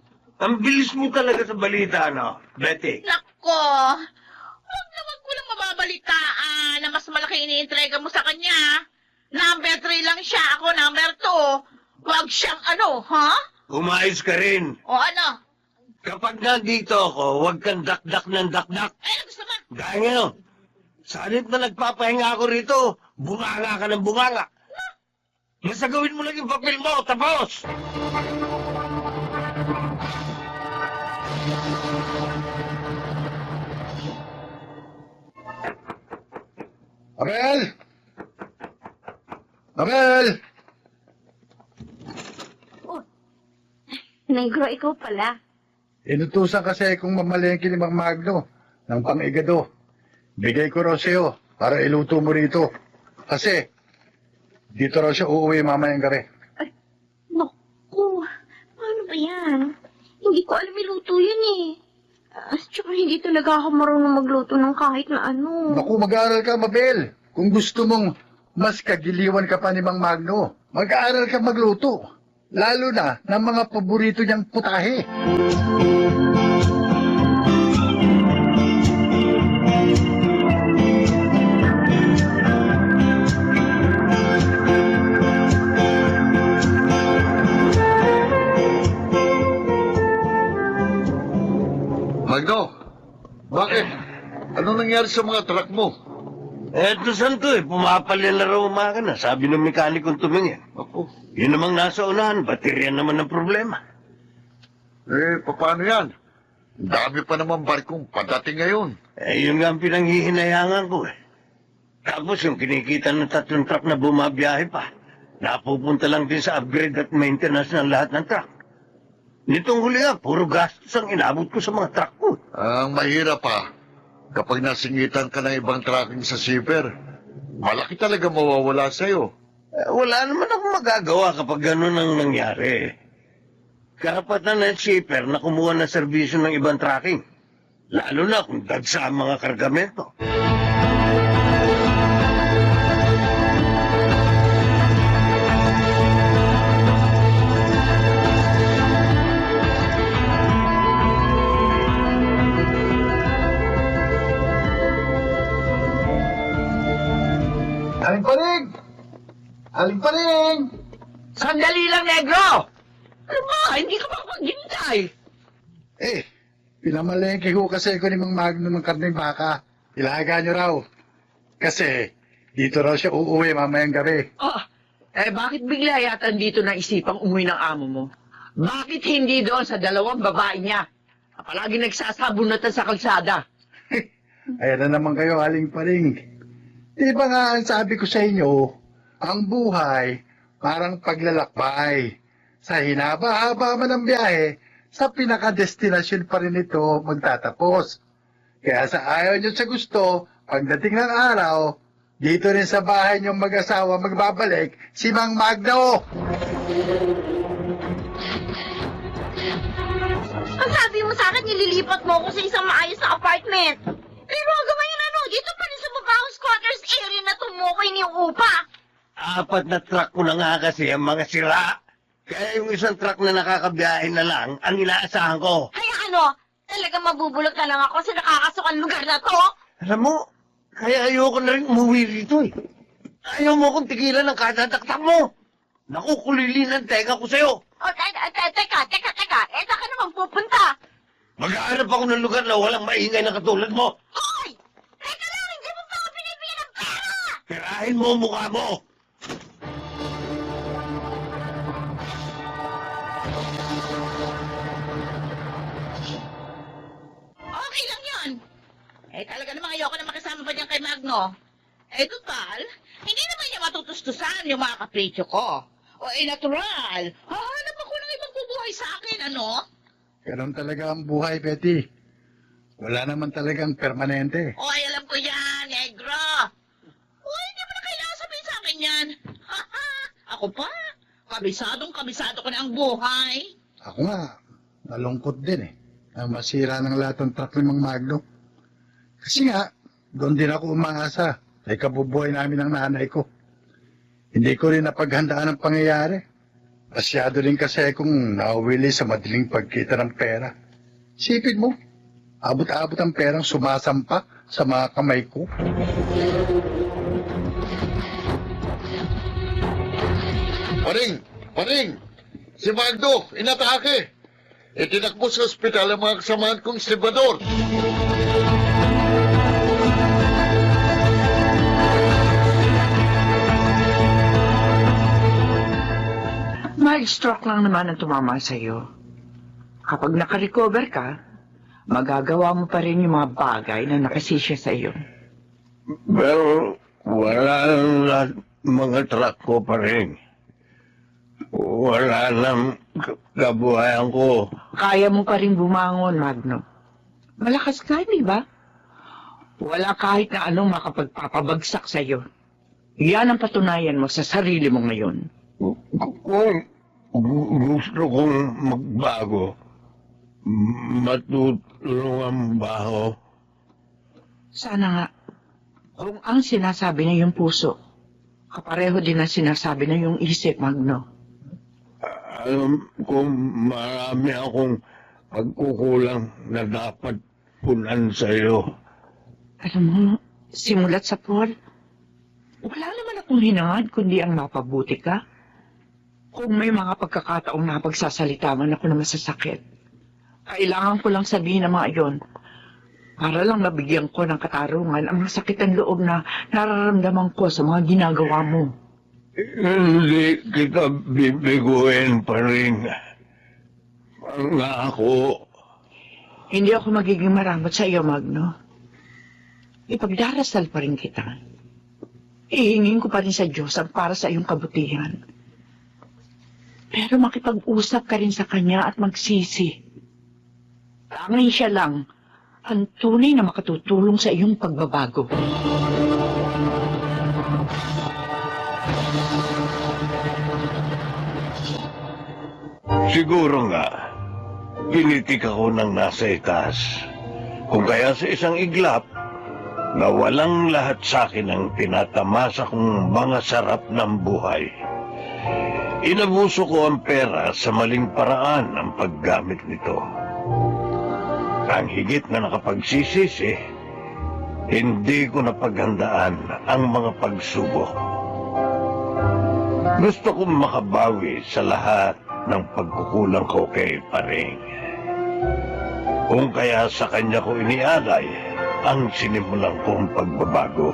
Ang bilis mo talaga sa balita, no, Betty? Nako! Wag ko lang mababalitaan na mas malaki iniintrega mo sa kanya. Number 3 lang siya, ako number 2. Wag siyang ano, ha? Umayos ka rin. O ano? Kapag nandito ako, huwag kang dakdak ng dakdak. Ano gusto mo? Gaya ngayon, sa halip na nagpapahinga ako rito, bunganga ka ng bunganga. Basta gawin mo lang yung papel mo, tapos! Abel! Abel! Negro, ikaw pala. Inutusan kasi kung mamalengke ni Mang Magno ng pang-igado. Bigay ko raw sa'yo para iluto mo rito. Kasi dito raw siya uuwi mamayang gabi. Naku, paano ba yan? Hindi ko alam iluto yun eh. Tsaka hindi talaga ako marunong magluto ng kahit na ano. Naku, mag-aaral ka, Mabel. Kung gusto mong mas kagiliwan ka pa ni Mang Magno, mag-aaral ka magluto. Lalo na ng mga paborito niyang putahe. Magno, bakit? Anong nangyari sa mga truck mo? Eto saan to pumapalya na raw umaga na, sabi ng mekanikong tumingin. Ako. Yun namang nasa unahan, baterya naman ang problema. Paano yan? Ang dami pa naman barkong padating ngayon. Yun nga ang pinanghihinayangan ko Tapos yung kinikita ng 3 truck na bumabiyahe pa, napupunta lang din sa upgrade at maintenance ng lahat ng truck. Nitong huli puro gastos ang inabot ko sa mga truck ko. Ang mahirap pa, kapag nasingitan ka ng ibang trucking sa shipper, malaki talaga mawawala sa'yo. Wala naman akong magagawa kapag gano'n ang nangyari. Karapatan ng shipper na kumuha ng serbisyo ng ibang trucking. Lalo na kung dagsa ang mga kargamento. Aling paring! Aling paring! Sandali lang, Negro! Ano ba? Hindi ka makapaghintay. Pinamalengke ko kasi ko ni Mang Magno ng karneng baka. Ilaga niyo raw. Kasi dito raw siya uuwi mamayang gabi. Bakit bigla yata dito na isipang umuwi ng amo mo? Bakit hindi doon sa 2 babae niya? Palagi nagsasabunatan sa kalsada. Ayan na naman kayo, aling paring. Di ba nga ang sabi ko sa inyo, ang buhay parang paglalakbay. Sa hinaba-haba man ang biyahe, sa pinakadestinasyon pa rin ito magtatapos. Kaya sa ayaw nyo sa gusto, pagdating ng araw, dito rin sa bahay nyong mag-asawa magbabalik si Mang Magno. Ang sabi mo sa akin, nililipat mo ako sa isang maayos na apartment. Pero hanggang ngayon dito pa rin sa mabahong squatters area na tumukoy ni upa. 4 na truck ko na nga kasi ang mga sira. Kaya yung isang truck na nakakabiyahe na lang, ang inaasahan ko. Kaya talagang mabubulok na lang ako sa nakakasukan lugar na to. Alam mo, kaya ayoko na rin umuwi rito Ayaw mo akong tigilan ng kadadaktak mo. Nakukulili ng tenga ko sa'yo. Teka. Eto ka naman pupunta. Mag-aanap ako ng lugar na walang maingay na katulad mo. Hoy! Teka lang, hindi mo pa ako binibigyan ng pera! Tirahin mo ang mukha mo. Okay lang yun. Talaga namang ayoko na makisama pa diyan kay Magno. Total, hindi naman niya matutustusan yung mga kapritsyo ko. Natural. Hanap ako ng ibang bubuhay sa akin, ano? Ganon talaga ang buhay, Betty. Wala naman talagang permanente. Alam ko yan, Negro. Hindi mo na kailangan sabihin sa akin yan. Ako pa, kabisado ko na ang buhay. Ako nga, nalungkot din ang masira ng lahat ng truck ni Mang Magno. Kasi nga, doon din ako umaasa sa ikabubuhay namin ng nanay ko. Hindi ko rin napaghandaan ang pangyayari. Masyado rin kasi akong nauwili sa madaling pagkita ng pera. Sipin mo, abot-abot ang perang sumasampa sa mga kamay ko. Paring! Si Magno, inatake! Itinakbo sa ospital ang mga kasamahan kong estibador. Mild stroke lang naman ang tumama sa'yo. Kapag nakarecover ka, magagawa mo pa rin yung mga bagay na nakasisya sa iyo. Pero wala nang lahat mga truck ko pa rin. Wala nang kabuhayan ko. Kaya mo pa rin bumangon, Magno. Malakas ka, di ba? Wala kahit na anong makapagpapabagsak sa iyo. Yan ang patunayan mo sa sarili mo ngayon. Kung gusto kong magbago, matutulungan ba ako? Sana nga, kung ang sinasabi na yung puso, kapareho din ang sinasabi na yung isip, Magno. Alam ko marami akong pagkukulang na dapat punan sa'yo. Alam mo, simulat sa Paul, wala naman akong hinangad kundi ang mapabuti ka. Kung may mga pagkakataong napagsasalita man ako na masasakit, kailangan ko lang sabihin ang mga iyon para lang mabigyan ko ng katarungan ang masakit ang loob na nararamdaman ko sa mga ginagawa mo. Hindi kita bibiguin pa rin. Pangako. Hindi ako magiging maramot sa iyo, Magno. Ipagdarasal pa rin kita. Ihingin ko pa rin sa Diyos ang para sa iyong kabutihan. Pero makipag-usap ka rin sa Kanya at magsisi. Tanging siya lang ang tunay na makatutulong sa iyong pagbabago. Siguro nga, pinitik ako ng nasa itaas. Kung kaya sa isang iglap, na walang lahat sa akin ang tinatamasa kong mga sarap ng buhay. Inabuso ko ang pera sa maling paraan ang paggamit nito. Ang higit na nakapagsisisi, hindi ko napaghandaan ang mga pagsubok. Gusto kong makabawi sa lahat ng pagkukulang ko kay Paring. Kung kaya sa kanya ko inialay ang sinimulan kong pagbabago.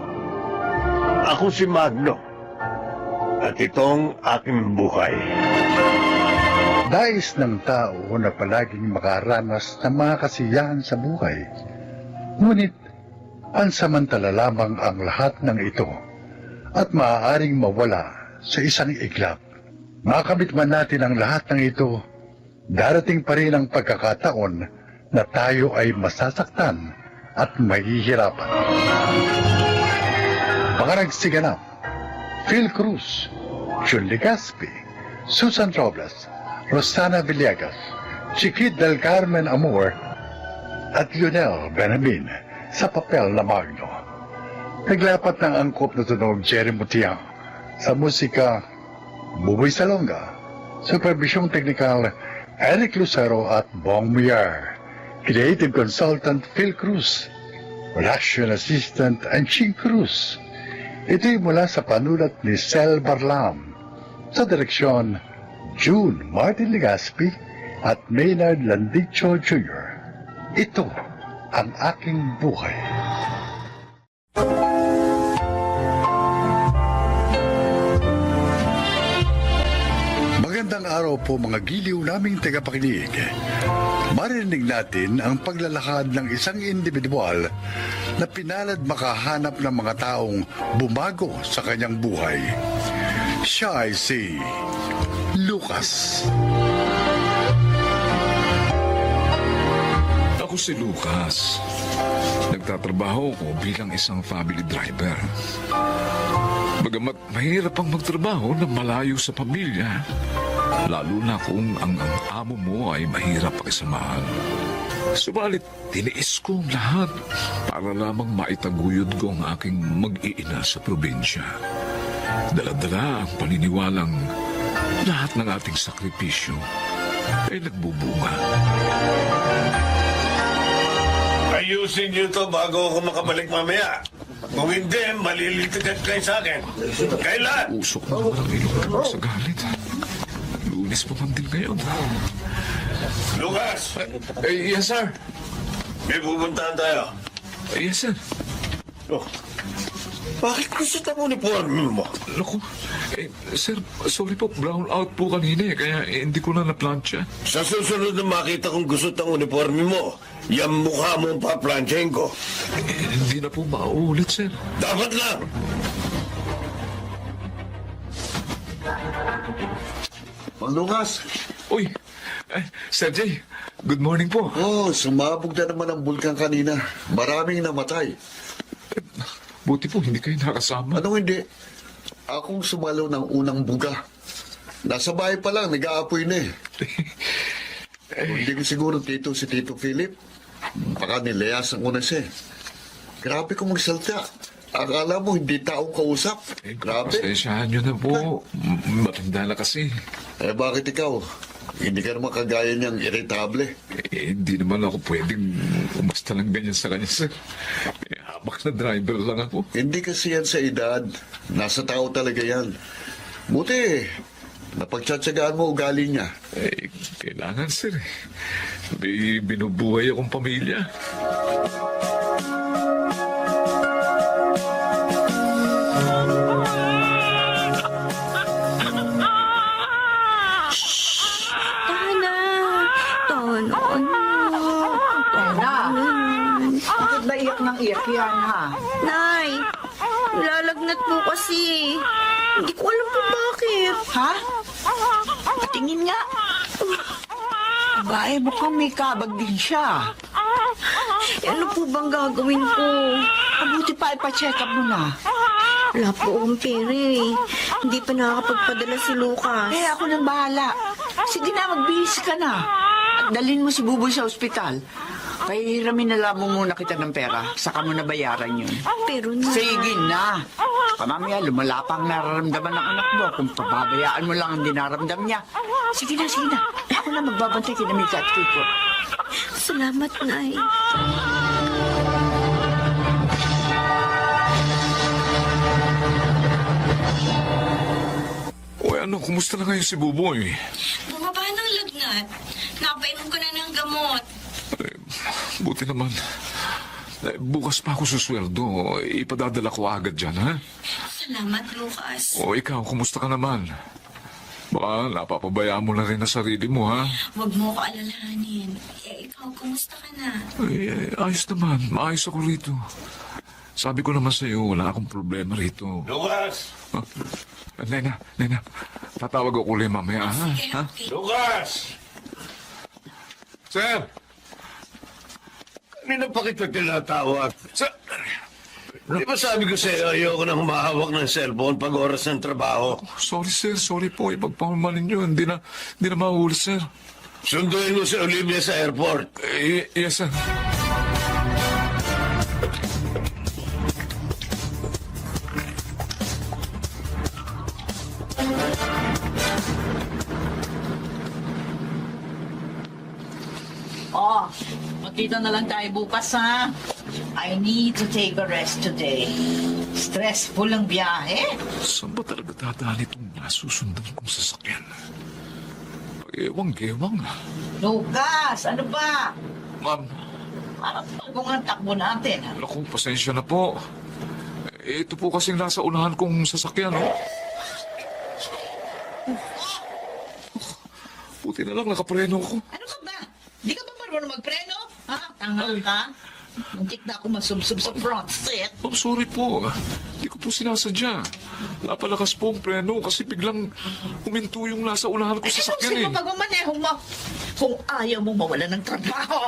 Ako si Magno, at itong aking buhay. Dais ng tao na palaging makaranas ng mga kasiyahan sa buhay. Ngunit, pansamantala lamang ang lahat ng ito at maaaring mawala sa isang iglap. Makamit man natin ang lahat ng ito, darating pa rin ang pagkakataon na tayo ay masasaktan at mahihirapan. Mga nagsiganap, Phil Cruz, Jun Legaspi, Susan Robles, Rosana Villegas, Chiquit del Carmen Amor, at Lionel Benjamin sa papel na Magno. Naglapat ng angkop na tunog Jerry Mutiang sa musika Buboy Salonga, supervisyong teknikal Eric Lucero at Bong Muyar, creative consultant Phil Cruz, production assistant Anching Cruz. Ito'y mula sa panulat ni Sel Barlam, sa direksyon June Martin Legaspi at Maynard Landicho Jr. Ito ang aking buhay. Magandang araw po mga giliw naming tagapakinig. Marinig natin ang paglalakad ng isang individual na pinalad makahanap ng mga taong bumago sa kanyang buhay. Siya ay si Lucas. Ako si Lucas. Nagtatrabaho ko bilang isang family driver. Bagamat mahirap ang magtrabaho na malayo sa pamilya, Lalo na kung ang amo mo ay mahirap pakisamahan. Subalit, tiniis ko ang lahat para lamang maitaguyod ko ang aking mag-iina sa probinsya. Dala-dala ang paniniwalang lahat ng ating sakripisyo ay nagbubunga. Ayusin niyo to bago ako makabalik mamaya. Kung hindi, malilitigan kayo sa akin. Kailan? Usok na naman ang ilong ko sa galit. Lunes pa man din ngayon. Lucas! Yes, sir. May pupuntahan tayo. Yes, sir. Oh. Bakit gusto ang uniforme mo? Naku, sir, sorry po, brown out po kanina kaya hindi ko na naplansya. Sa susunod na makita kong gusto ang uniforme mo, yung mukha mo ang paplansyahin ko. Hindi na po mauulit, sir. Dapat lang! Mang Lucas, Uy, Sir Jay, good morning po. sumabog na naman ang bulkan kanina. Maraming namatay. Buti po, hindi kayo nakasama. Anong hindi? Akong sumalo ng unang buga. Nasa bahay pa lang, nag-aapoy na eh. Hindi ko siguro si Tito Philip. Baka nilayas ang una siya. Grabe kong magsalta. Akala mo hindi taong kausap. Grabe. Pasensyahan nyo na po. Matanda na kasi. Bakit ikaw? Hindi ka naman kagaya niyang irritable. Hindi naman ako pwedeng umasta lang ganyan sa kanya, sir. Habak na driver lang ako. Hindi kasi yan sa edad. Nasa tao talaga yan. Buti, napagtsatsagaan mo ugali niya. Kailangan, sir. May binubuhay akong pamilya. Bakit ba iyak ng iyak yan, ha? Nay, nilalagnat po kasi. Hindi ko alam po bakit. Ha? Patingin nga. Aba, mukhang may kabag din siya. Ano po bang gagawin ko? Mabuti pa ipa-check up mo na. Wala po akong pera eh. Hindi pa nakakapagpadala si Lucas. Ako nang bahala. Sige na, magbihis ka na. At dalhin mo si Buboy sa ospital. Pahihiramin na lamang muna kita ng pera. Saka mo na bayaran yun. Pero na. Sige na. Mamaya, lumala pa ang nararamdaman ng anak mo kung pababayaan mo lang ang dinaramdam niya. Sige na, sige na. Ako na magbabantay kina Mika at Kiko. Salamat, Nay. Uy, kumusta na ngayon si Buboy? Bumaba ng lagnat. Napainom ko na ng gamot. Buti naman. Bukas pa ako susweldo. Ipadadala ko agad dyan, ha? Salamat, Lucas. O ikaw, kumusta ka naman? Baka napapabayaan mo na rin ang sarili mo, ha? Huwag mo ko alalahanin. Ikaw, kumusta ka na? Ayos naman. Maayos ako rito. Sabi ko naman sa'yo, wala akong problema rito. Lucas! Nena, tatawag ako ulit mamaya, ha? Ha? Lucas! Sir! Kanina pa kita tinatawag. Sir! Di ba sabi ko sa'yo, ayoko nang humahawak ng cellphone pag oras ng trabaho? Sorry, sir. Sorry po. Ipagpamanin nyo. Hindi na mahuli, sir. Sunduin mo si Olivia sa airport. Yes, sir. Oh, magkita na lang tayo bukas, ha? I need to take a rest today. Stressful ang biyahe. Saan ba talaga dadaan itong nasusundan kong sasakyan? Ewang-gewang. Lucas, ano ba? Ma'am, Parang bagong ang takbo natin, ha? naku, pasensya na po. Ito po kasing nasa unahan kong sasakyan, oh. Buti na lang nakapreno ko. Ano ka ba? Di ka ba marunong magpreno? Ha? Tangal ka? Muntik na ako masubsob sa front seat. Oh, sorry po. Hindi ko po sinasadya. Napalakas po ang preno kasi biglang huminto yung nasa unahan ko sa sasakyan, eh. Sino pag-umaneho mo? Kung ayaw mong mawala ng trabaho.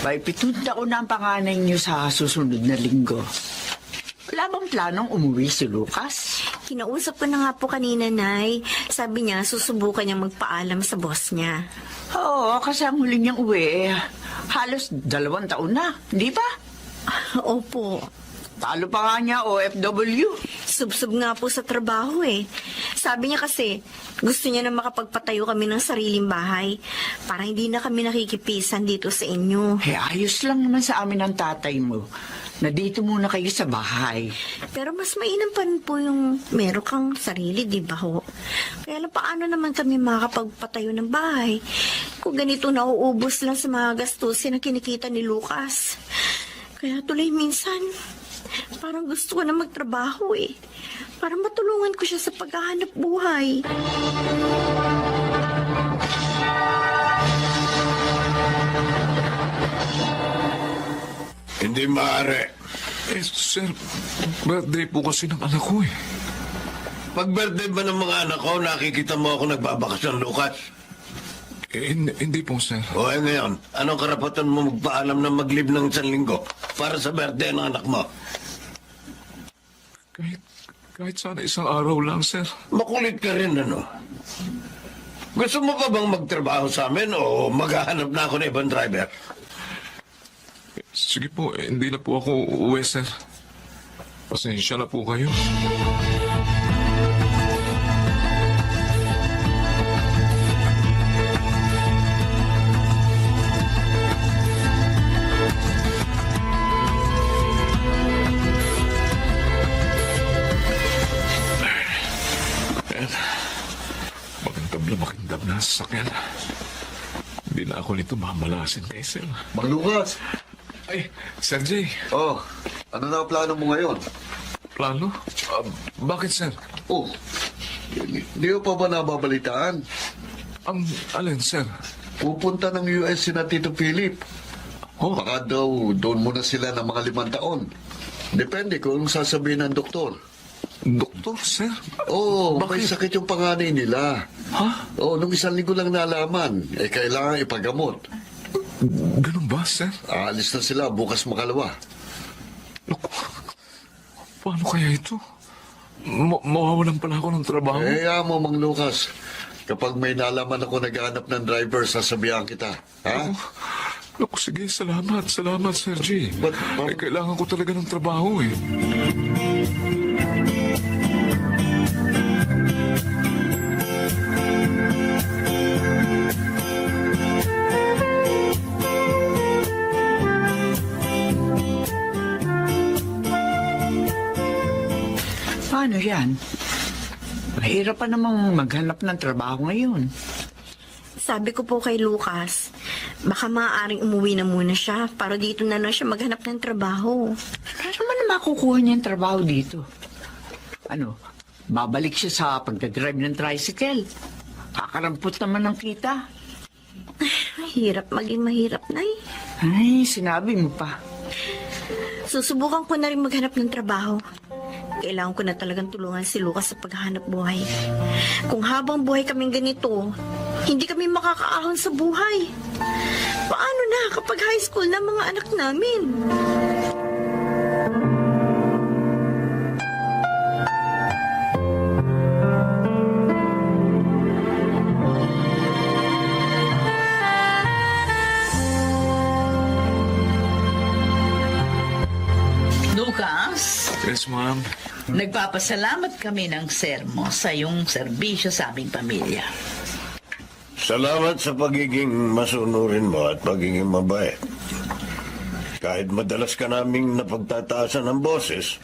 May 7 taon na ang panganay niyo sa susunod na linggo. Wala bang planong umuwi si Lucas? Kinausap ko na nga po kanina, Nay. Sabi niya, susubukan niya magpaalam sa boss niya. Oo, kasi ang huli niyang uwi, halos 2 taon na, di ba? Opo. Talo pa nga niya, OFW. Subsub nga po sa trabaho eh. Sabi niya kasi, gusto niya na makapagpatayo kami ng sariling bahay para hindi na kami nakikipisan dito sa inyo. Eh, ayos lang naman sa amin ang tatay mo na dito muna kayo sa bahay. Pero mas mainam pa rin po yung meron kang sarili, di ba ho? Kaya lang paano naman kami makakapagpatayo ng bahay kung ganito nauubos lang sa mga gastusin na kinikita ni Lucas. Kaya tuloy minsan, parang gusto ko na magtrabaho eh. Para matulungan ko siya sa paghahanap buhay. Hindi maaari. Eh, sir, birthday po kasi ng anak ko eh. Pag birthday ba ng mga anak ko, nakikita mo ako nagbabakasyon, Lucas? Hindi po, sir. O ngayon, anong karapatan mo magpaalam na mag-leave ng 1 linggo para sa birthday ng anak mo? Kahit sana isang araw lang, sir. Makulit ka rin, ano? Gusto mo pa bang magtrabaho sa amin o maghahanap na ako ng ibang driver? Sige po, hindi na po ako uuwi, sir. Pasensya na po kayo. Makindam na sa sasakyan. Hindi na ako nito mamalasin kay Sir. Mang Lucas! Ay, Sir Jay. Oh, ano na ang plano mo ngayon? Plano? Bakit, Sir? Oh, di ko pa ba nababalitaan? Ang alin, Sir? Pupunta ng US si na Tito Philip. Oh, Baka daw doon muna sila ng mga 5 taon. Depende kung sasabihin ng doktor. doktor, Sir? Oo, may Bakit? sakit yung panganay nila. Ha? Oo, nung 1 linggo lang nalaman. Kailangan ipagamot. Ganun ba, Sir? Aalis na sila bukas makalawa. Naku, paano kaya ito? Mawawalan pala ako ng trabaho? Mo, Mang Lucas. Kapag may nalaman ako naghahanap ng driver, sasabihan kita. Ha? Naku, sige, salamat. Salamat, Sir G. But- Kailangan ko talaga ng trabaho eh. Paano yan? Mahirap pa namang maghanap ng trabaho ngayon. Sabi ko po kay Lucas, baka maaaring umuwi na muna siya para dito na lang siya maghanap ng trabaho. Ano naman na makukuha niya yung trabaho dito? Ano, babalik siya sa pagdadrive ng tricycle. Kakarampot naman ng kita. Mahirap maging mahirap, Nay. Ay, sinabi mo pa. Susubukan ko na rin maghanap ng trabaho. Kailangan ko na talagang tulungan si Lucas sa paghahanap buhay. Kung habang buhay kaming ganito, hindi kami makakaahon sa buhay. Paano na kapag high school na mga anak namin? Lucas, Yes, ma'am. nagpapasalamat kami ng sermo sa iyong serbisyo sa aming pamilya. Salamat sa pagiging masunurin mo at pagiging mabait. Kahit madalas ka naming napagtataasan ng boses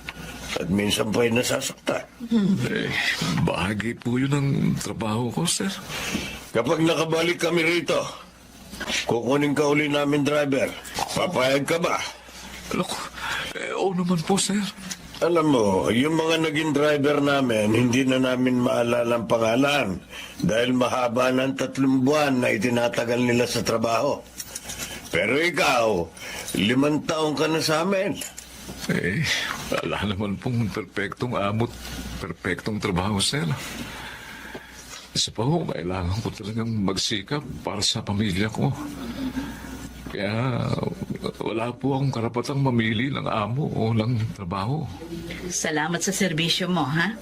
at minsan pa'y nasasaktan. Eh, bahagi po yun ng trabaho ko, Sir. Kapag nakabalik kami rito, kukunin ka uli namin driver. Papayag ka ba? Look, oo naman po, Sir. Alam mo, yung mga naging driver namin, hindi na namin maalala ang pangalan dahil mahaba ng 3 buwan na itinatagal nila sa trabaho. Pero ikaw, 5 taon ka na sa amin. Eh, wala naman pong perpektong amot, perpektong trabaho, Sir. Isa pa ho, kailangan ko talagang magsikap para sa pamilya ko. Kaya, Wala po akong karapatang mamili ng amo o ng trabaho. Salamat sa serbisyo mo, ha?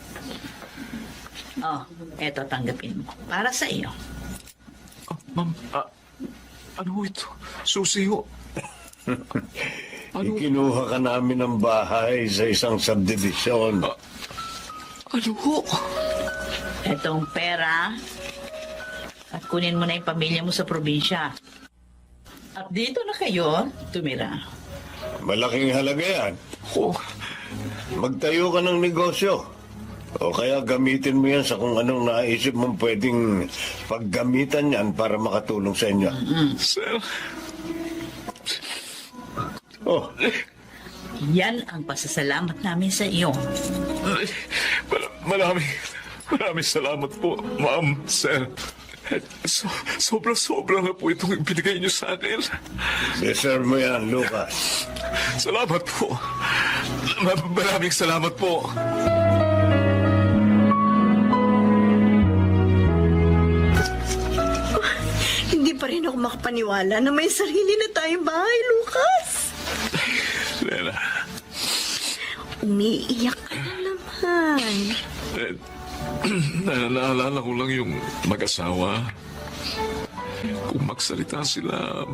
Oh, eto tanggapin mo. Para sa iyo. Ma'am, ano ito? Susi ho. Ano? Ikinuha ka namin ng bahay sa isang subdivision. Ano ho? Etong pera. At kunin mo na yung pamilya mo sa probinsya. At dito na kayo tumira. Malaking halaga yan. Oh, Magtayo ka ng negosyo. O kaya gamitin mo yan sa kung anong naisip mong pwedeng paggamitan yan para makatulong sa inyo. sir. Oh, Yan ang pasasalamat namin sa iyo. Maraming salamat po, ma'am, sir. Sobra-sobra na po itong ibinigay niyo sa akin. deserve mo yan, Lucas. Salamat po. Maraming salamat po. Hindi pa rin ako makapaniwala na may sarili na tayong bahay, Lucas. Lena, Umiiyak ka na naman. naalala ko lang yung mag-asawa. Kung magsalita sila,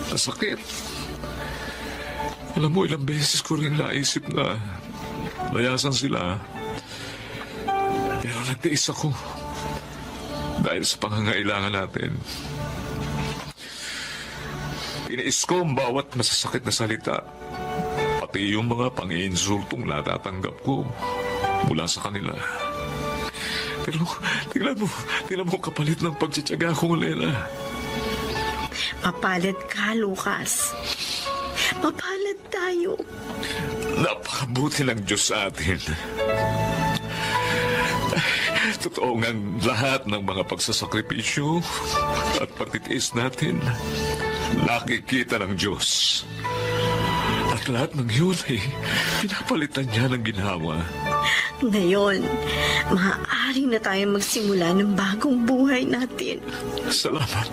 masakit. Alam mo, ilang beses ko rin naisip na layasan sila. Pero nagtiis ako. Dahil sa pangangailangan natin. Iniis ko ang bawat masasakit na salita. Pati yung mga pang-iinsultong natatanggap ko mula sa kanila. Pero tingnan mo kapalit ng pagtsatsaga ko, Lena. Mapalit ka, Lucas. Mapalit tayo. Napakabuti ng Diyos sa atin. Totoo ngang lahat ng mga pagsasakripisyo at pagtitiis natin, nakikita ng Diyos. At lahat ng yun ay pinapalitan niya ng ginawa. Ngayon, maaari na tayo magsimula ng bagong buhay natin. Salamat.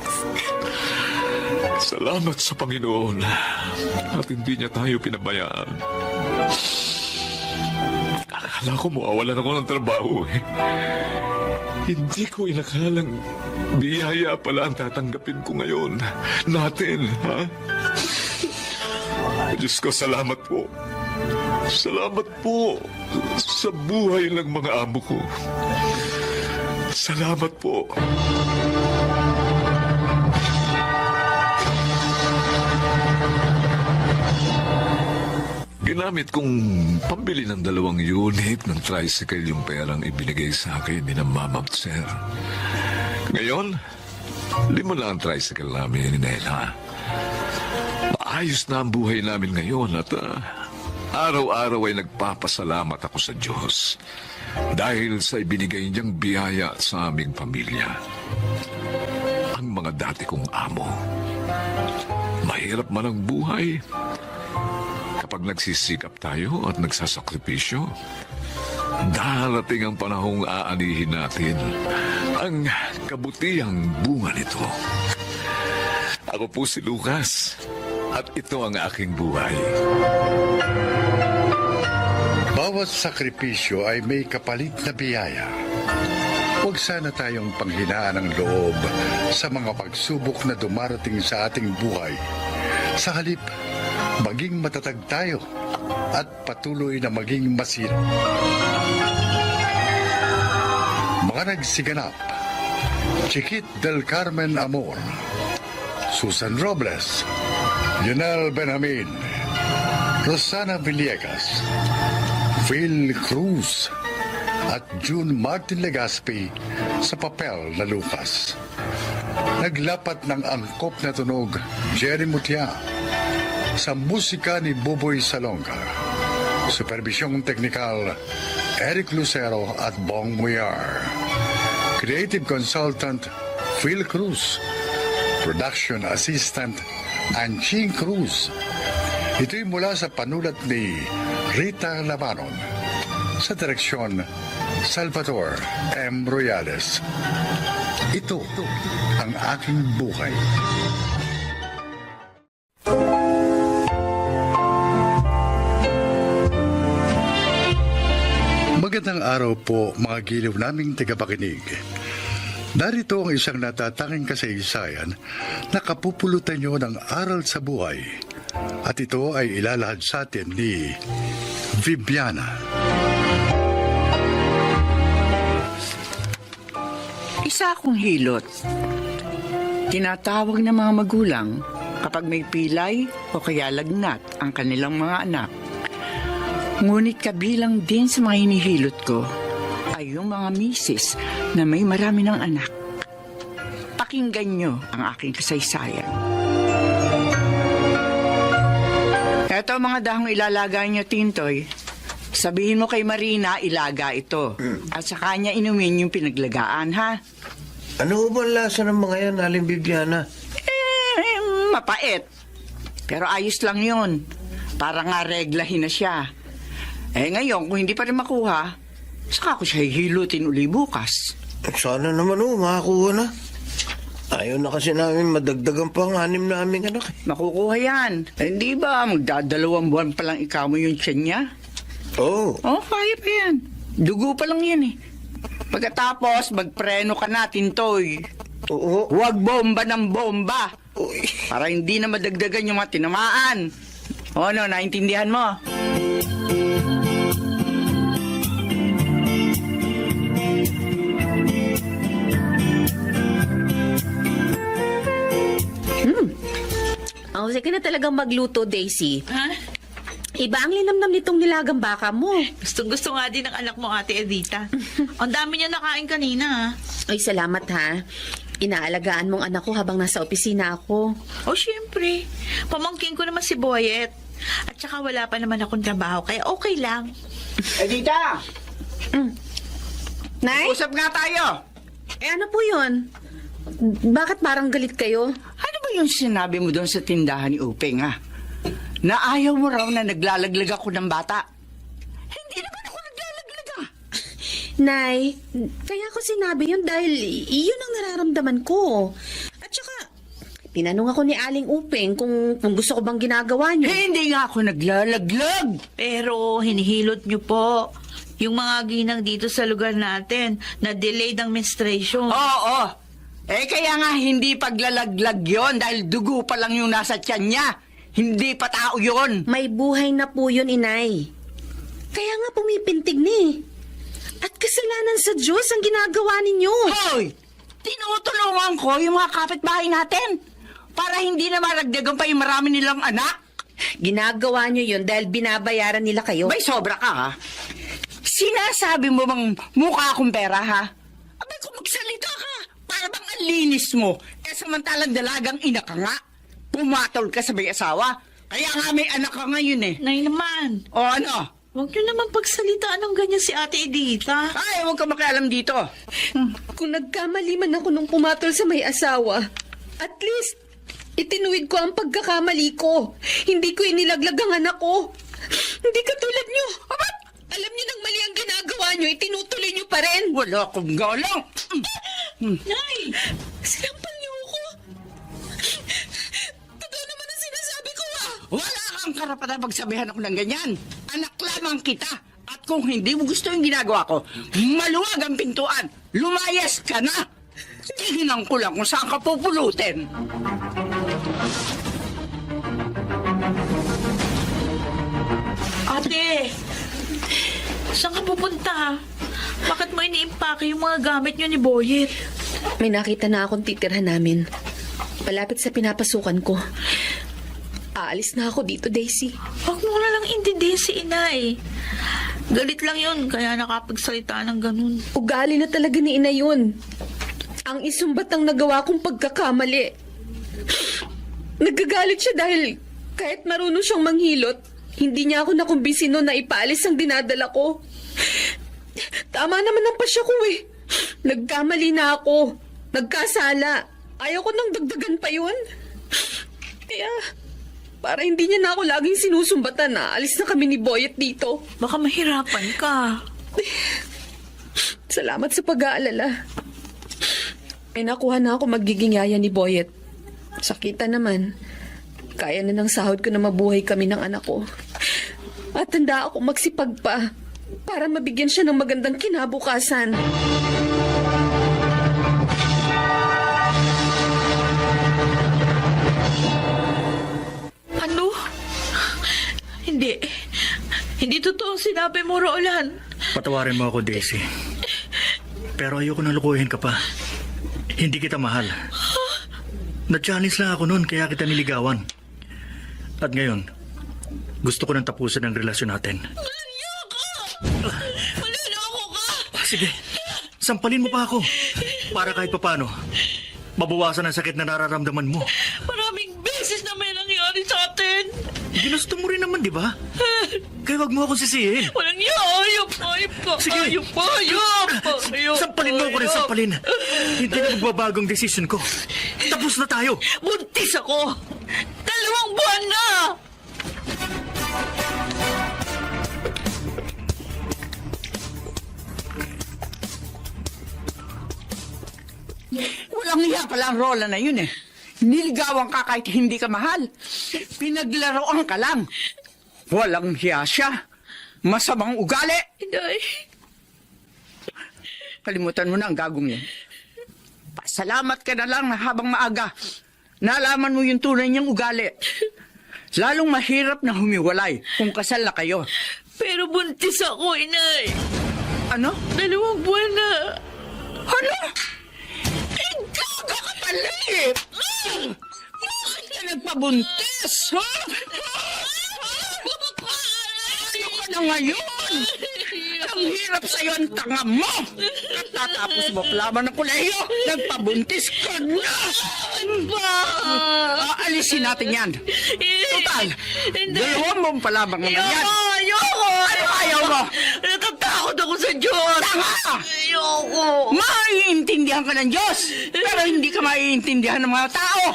Salamat sa Panginoon at hindi niya tayo pinabayaan. Akala ko mawawalan ako ng trabaho eh. Hindi ko inakalang biyaya pala ang tatanggapin ko ngayon. Natin, ha? Diyos ko, salamat po. Salamat po sa buhay ng mga amo ko. Salamat po. Ginamit kong pambili ng 2 unit ng tricycle yung perang ibinigay sa akin ni Mama at Sir. Ngayon, 5 lang ang tricycle namin ni Nela. Maayos na ang buhay namin ngayon at araw-araw ay nagpapasalamat ako sa Diyos dahil sa ibinigay niyang biyaya sa aming pamilya. Ang mga dati kong amo. Mahirap man ang buhay. Kapag nagsisikap tayo at nagsasakripisyo, darating ang panahong aanihin natin ang kabutihang bunga nito. Ako po si Lucas at ito ang aking buhay. Bawat sakripisyo ay may kapalit na biyaya. Huwag sana tayong panghinaan ng loob sa mga pagsubok na dumarating sa ating buhay. Sa halip, maging matatag tayo at patuloy na maging masinop. Mga nagsiganap: Chiquit del Carmen Amor, Susan Robles, Lionel Benjamin, Rosana Villegas, Phil Cruz, at June Martin Legaspi sa papel na Lucas. Naglapat ng angkop na tunog Jerry Mutia sa musika ni Boboy Salonga. Supervisyong teknikal Eric Lucero at Bong Muyar. Creative consultant Phil Cruz. Production assistant Anching Cruz. Ito'y mula sa panulat ni Rita Labanon. Sa direksyon Salvador M. Royales. Ito ang aking buhay. Magandang araw po mga giliw naming tagapakinig. Narito ang isang natatanging kasaysayan na kapupulutan nyo ng aral sa buhay. At ito ay ilalahad sa atin ni Viviana. Isa akong hilot. Tinatawag ng mga magulang kapag may pilay o kaya lagnat ang kanilang mga anak. Ngunit kabilang din sa mga hinihilot ko ay yung mga misis na may marami ng anak. Pakinggan nyo ang aking kasaysayan. Eto mga dahong ilalagay nyo, Tintoy. Sabihin mo kay Marina, ilaga ito. At sa kanya inumin yung pinaglagaan, ha? Ano ba ang lasa ng mga yan, Aling Bibiana? Mapait. Pero ayos lang yun. Para nga reglahin na siya. Ngayon, kung hindi pa rin makuha, saka ko siya hihilutin uli bukas. Sana naman makakuha na. Ayaw na kasi namin madagdagan pa ang 6 naming anak. Makukuha yan. Hindi ba, magdadalawang buwan pa lang ikaw mo yung tiyan niya? Oo. Kaya pa yan. Dugo pa lang yan eh. Pagkatapos, magpreno ka na, Tintoy. Oo. Huwag bomba ng bomba. Uy. Para hindi na madagdagan yung mga tinamaan. Ano, naintindihan mo? Ang sige na talagang magluto, Daisy. Ha? Iba ang linamnam nitong nilagang baka mo. Gusto nga din ng anak mo, Ate Edita. Ang dami niya nakain kanina, ha? Ay, salamat ha. Inaalagaan mong anak ko habang nasa opisina ako. O, syempre. Pamangkin ko naman si Boyet. At saka wala pa naman akong trabaho, kaya okay lang. Edita! Nay? Usap nga tayo! Ano po yun? Bakit parang galit kayo? Ano ba yung sinabi mo doon sa tindahan ni Upeng, ha? Na ayaw mo raw na naglalaglag ako ng bata. Hindi naman ako naglalaglag, ha? Nay, kaya ko sinabi yun dahil iyon ang nararamdaman ko. At saka, tinanong ako ni Aling Upeng kung gusto ko bang ginagawa niyo. Hindi nga ako naglalaglag. Pero hinihilot niyo po yung mga ginang dito sa lugar natin na delayed ang menstruation. Oo. Kaya nga hindi paglalaglag yon dahil dugo pa lang yung nasa tiyan niya. Hindi pa tao yon. May buhay na po yun, inay. Kaya nga pumipintig ni. At kasalanan sa Diyos ang ginagawa ninyo. Hoy! Tinutulungan ko yung mga kapitbahay natin para hindi na maragdagan pa yung marami nilang anak. Ginagawa nyo yun dahil binabayaran nila kayo. May sobra ka, ha? Sinasabi mo bang mukha akong pera, ha? Abay, kung magsalita ka, para bang ang linis mo. Samantalang dalagang ina ka nga. Pumatol ka sa may asawa. Kaya nga may anak ka ngayon, eh. Nay naman, O ano? huwag niyo naman pagsalitaan ng ganyan si Ate Edita. Ay, huwag ka makialam dito. Kung nagkamali man ako nung pumatol sa may asawa, at least, itinuwid ko ang pagkakamali ko. Hindi ko inilaglag ang anak ko. Hindi katulad nyo. Abat! Alam nyo nang mali ang ginagawa nyo, itinutuloy nyo pa rin. Wala akong galang. Nay! Sinampal nyo ako. Totoo naman ang sinasabi ko, ah. Wala kang karapatan magsabihan ako ng ganyan. Anak lamang kita. At kung hindi mo gusto yung ginagawa ko, maluwag ang pintuan. Lumayas ka na. Tingnan ko lang kung saan ka pupulutin. Ate! Saan ka pupunta? Bakit mo iniimpake yung mga gamit niyo ni Boyet? May nakita na akong titirhan namin. Malapit sa pinapasukan ko. Aalis na ako dito, Daisy. Huwag mo na lang intindihin si inay. Galit lang yun, kaya nakapagsalita ng ganun. Ugali na talaga ni ina yun. Ang isumbat ang nagawa kong pagkakamali. Nagagalit siya dahil kahit marunong siyang manghilot, hindi niya ako nakumbisi noon na ipaalis ang dinadala ko. Tama naman ang pasya ko eh. Nagkamali na ako. Nagkasala. Ayaw ko nang dagdagan pa yun. Kaya, para hindi niya na ako laging sinusumbatan na alis na kami ni Boyet dito. Baka mahirapan ka. Salamat sa pag-aalala. Nakuha na ako magiging yaya ni Boyet. Sakita naman. Kaya na ng sahod ko na mabuhay kami ng anak ko. At handa ako magsipag pa para mabigyan siya ng magandang kinabukasan. Ano? Hindi. Hindi totoo ang sinabi mo, Roland. Patawarin mo ako, Daisy. Pero ayoko na lukuhin ka pa. Hindi kita mahal. Na-challenge lang ako noon, kaya kita niligawan. At ngayon, gusto ko nang tapusin ang relasyon natin. Manloloko ka! Sige, sampalin mo pa ako. Para kahit papano, mabawasan ang sakit na nararamdaman mo. Maraming beses na may nangyari sa atin. Ginusto mo rin naman, di ba? Kaya wag mo akong sisihin. Walang ayop ka. Sige. Ayop. Sampalin mo ako rin, sampalin. Hindi na magbabagong desisyon ko. Tapos na tayo. Buntis ako. 2 buwan na. Walang hiya pala ang Roland na yun eh. Niligawan ka kahit hindi ka mahal. Pinaglaroan ka lang. Walang hiya siya. Masamang ugali. Inay. Kalimutan mo na ang gagong yan. Pasalamat ka na lang na habang maaga. Nalaman mo yung tunay niyang ugali. Lalong mahirap na humiwalay kung kasal na kayo. Pero buntis ako, inay. Ano? 2 buwan na. Ano? Gaga ka palit! Bakit ka nagpabuntis, ha? Ano ka na ngayon? Ang hirap sa'yo ang tanga mo! Katatapos mo pa lamang ng kolehiyo, nagpabuntis ka na! Aalisin natin yan. Total, 2 buwan pa lamang naman yan. Ayoko! Ano ayaw mo? Natatakot ako sa Diyos! Tanga! Ayoko! Maiintindihan ka ng Diyos, pero hindi ka maiintindihan ng mga tao.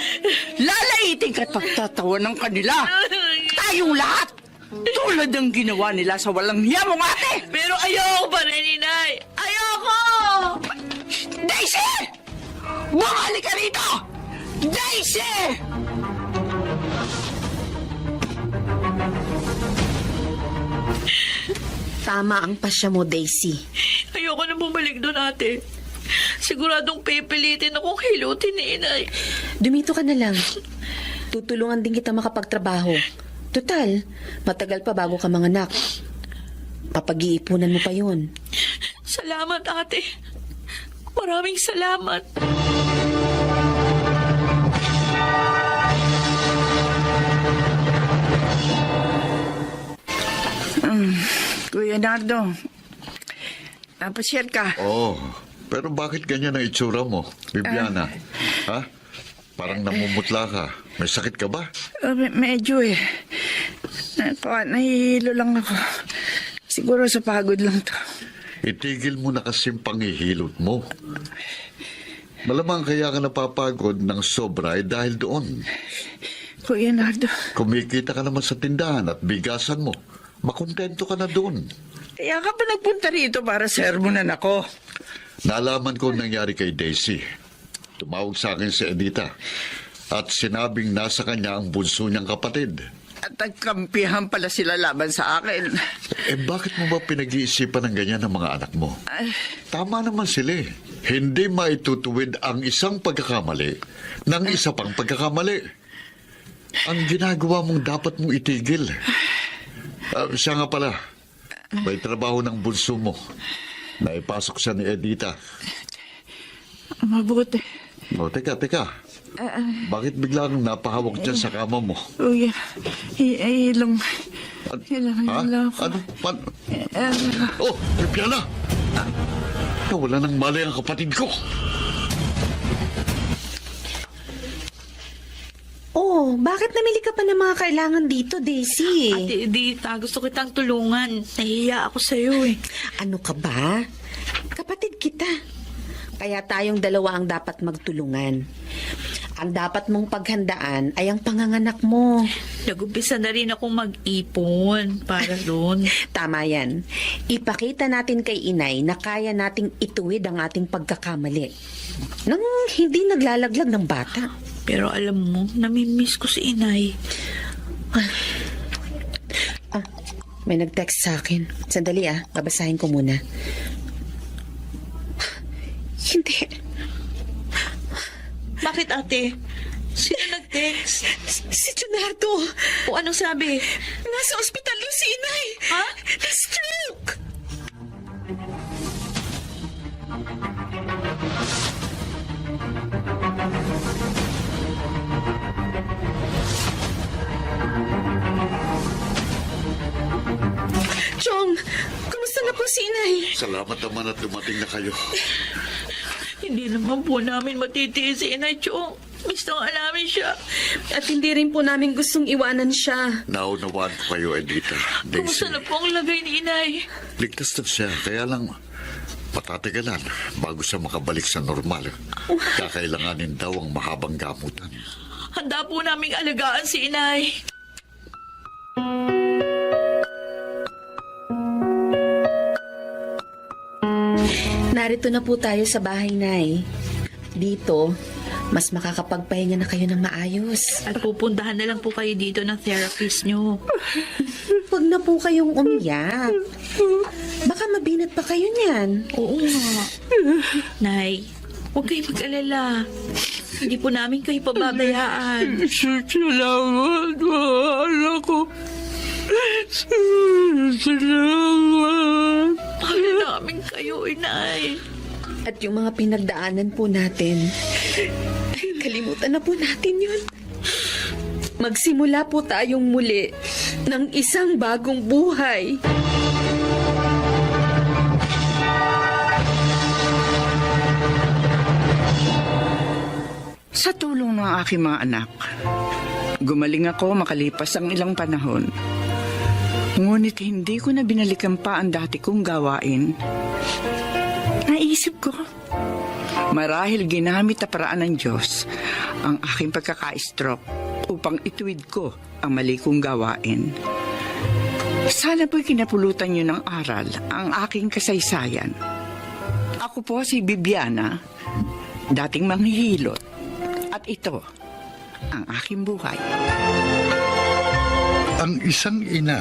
Lalaitin ka at pagtatawan ng kanila. Tayong lahat, tulad ng ginawa nila sa walang hiya mong ate. Pero ayoko pa rin, inay! Ayoko! Daisy! Bumalik ka rito! Daisy! Tama ang pasya mo, Daisy. Ayoko na bumalik doon, ate. Siguradong pipilitin akong hilutin ni inay. Dumito ka na lang. Tutulungan din kita makapagtrabaho. Total, matagal pa bago ka manganak. Papag-iipunan mo pa yun. Salamat, ate. Maraming salamat. Kuya Nardo, napasyal ka. Oh, pero bakit ganyan ang itsura mo, Bibiana? Ha? Parang namumutla ka. May sakit ka ba? Medyo eh. Nahihilo lang ako. Siguro sa pagod lang to. Itigil mo na kasing pangihilot mo. Malamang kaya ka napapagod ng sobra dahil doon. Kuya Nardo. Kumikita ka naman sa tindahan at bigasan mo. Makontento ka na doon. Kaya ka pa nagpunta rito para sermonan ako. Nalaman ko ang nangyari kay Daisy. Tumawag sa akin si Edita at sinabing nasa kanya ang bunso niyang kapatid. At nagkampihan pala sila laban sa akin. Eh bakit mo ba pinag-iisipan ng ganyan ng mga anak mo? Tama naman sila eh. Hindi maitutuwid ang isang pagkakamali ng isa pang pagkakamali. Ang ginagawa mong dapat mong itigil. Siya nga pala, may trabaho ng bunso mo. Naipasok siya ni Edita. Mabuti. O, teka. Bakit biglang napahawak dyan sa kama mo? Kuya, ilong. Ha? Ano? Oh, Bibiana! Wala nang malay ang kapatid ko. Oh, bakit namili ka pa ng mga kailangan dito, Daisy? Ate Edita, gusto kitang tulungan. Nahihiya ako sa'yo eh. Ano ka ba? Kapatid kita. Kaya tayong dalawa ang dapat magtulungan. Ang dapat mong paghandaan ay ang panganganak mo. Nag-umpisa na rin akong mag-ipon para doon. Tama yan. Ipakita natin kay inay na kaya nating ituwid ang ating pagkakamali. Nang hindi naglalaglag ng bata. Pero alam mo, namimiss ko si inay. May nag-text sa akin. Sandali babasahin ko muna. Hindi. Bakit, ate? Sino nag-text? Si Junardo. O anong sabi? Nasa ospital yung si Inay. Ha? Na-stroke. Chong, kumusta na po si Inay? Salamat naman at dumating na kayo. Hindi naman po namin matitiis si Inay Chong. Gusto nga namin siya. At hindi rin po namin gustong iwanan siya. Naunawaan ko kayo, Edita. Kumusta Daisy, na po ang lagay ni Inay? ligtas na siya. Kaya lang, patatigalan bago siya makabalik sa normal. Kakailanganin daw ang mahabang gamutan. Handa po naming alagaan si Inay. Narito na po tayo sa bahay, Nay. Dito, mas makakapagpahinga na kayo ng maayos. At pupuntahan na lang po kayo dito ng therapist nyo. Huwag na po kayong umiyak. Baka mabinat pa kayo niyan. Oo nga. Nay, huwag kayo mag-alala. Hindi po namin kayo pababayaan. Salamat, mahal ko. Salamat. Mahal namin kayo, Inay. At yung mga pinagdaanan po natin, kalimutan na po natin yun. Magsimula po tayong muli ng isang bagong buhay. Sa tulong ng aking mga anak, gumaling ako makalipas ang ilang panahon. Ngunit hindi ko na binalikan pa ang dati kong gawain. Naisip ko, marahil ginamit na paraan ng Diyos ang aking pagkaka-stroke upang ituwid ko ang mali kong gawain. Sana po'y kinapulutan niyo ng aral ang aking kasaysayan. Ako po si Bibiana, dating manghihilot. At ito, ang aking buhay. Ang isang ina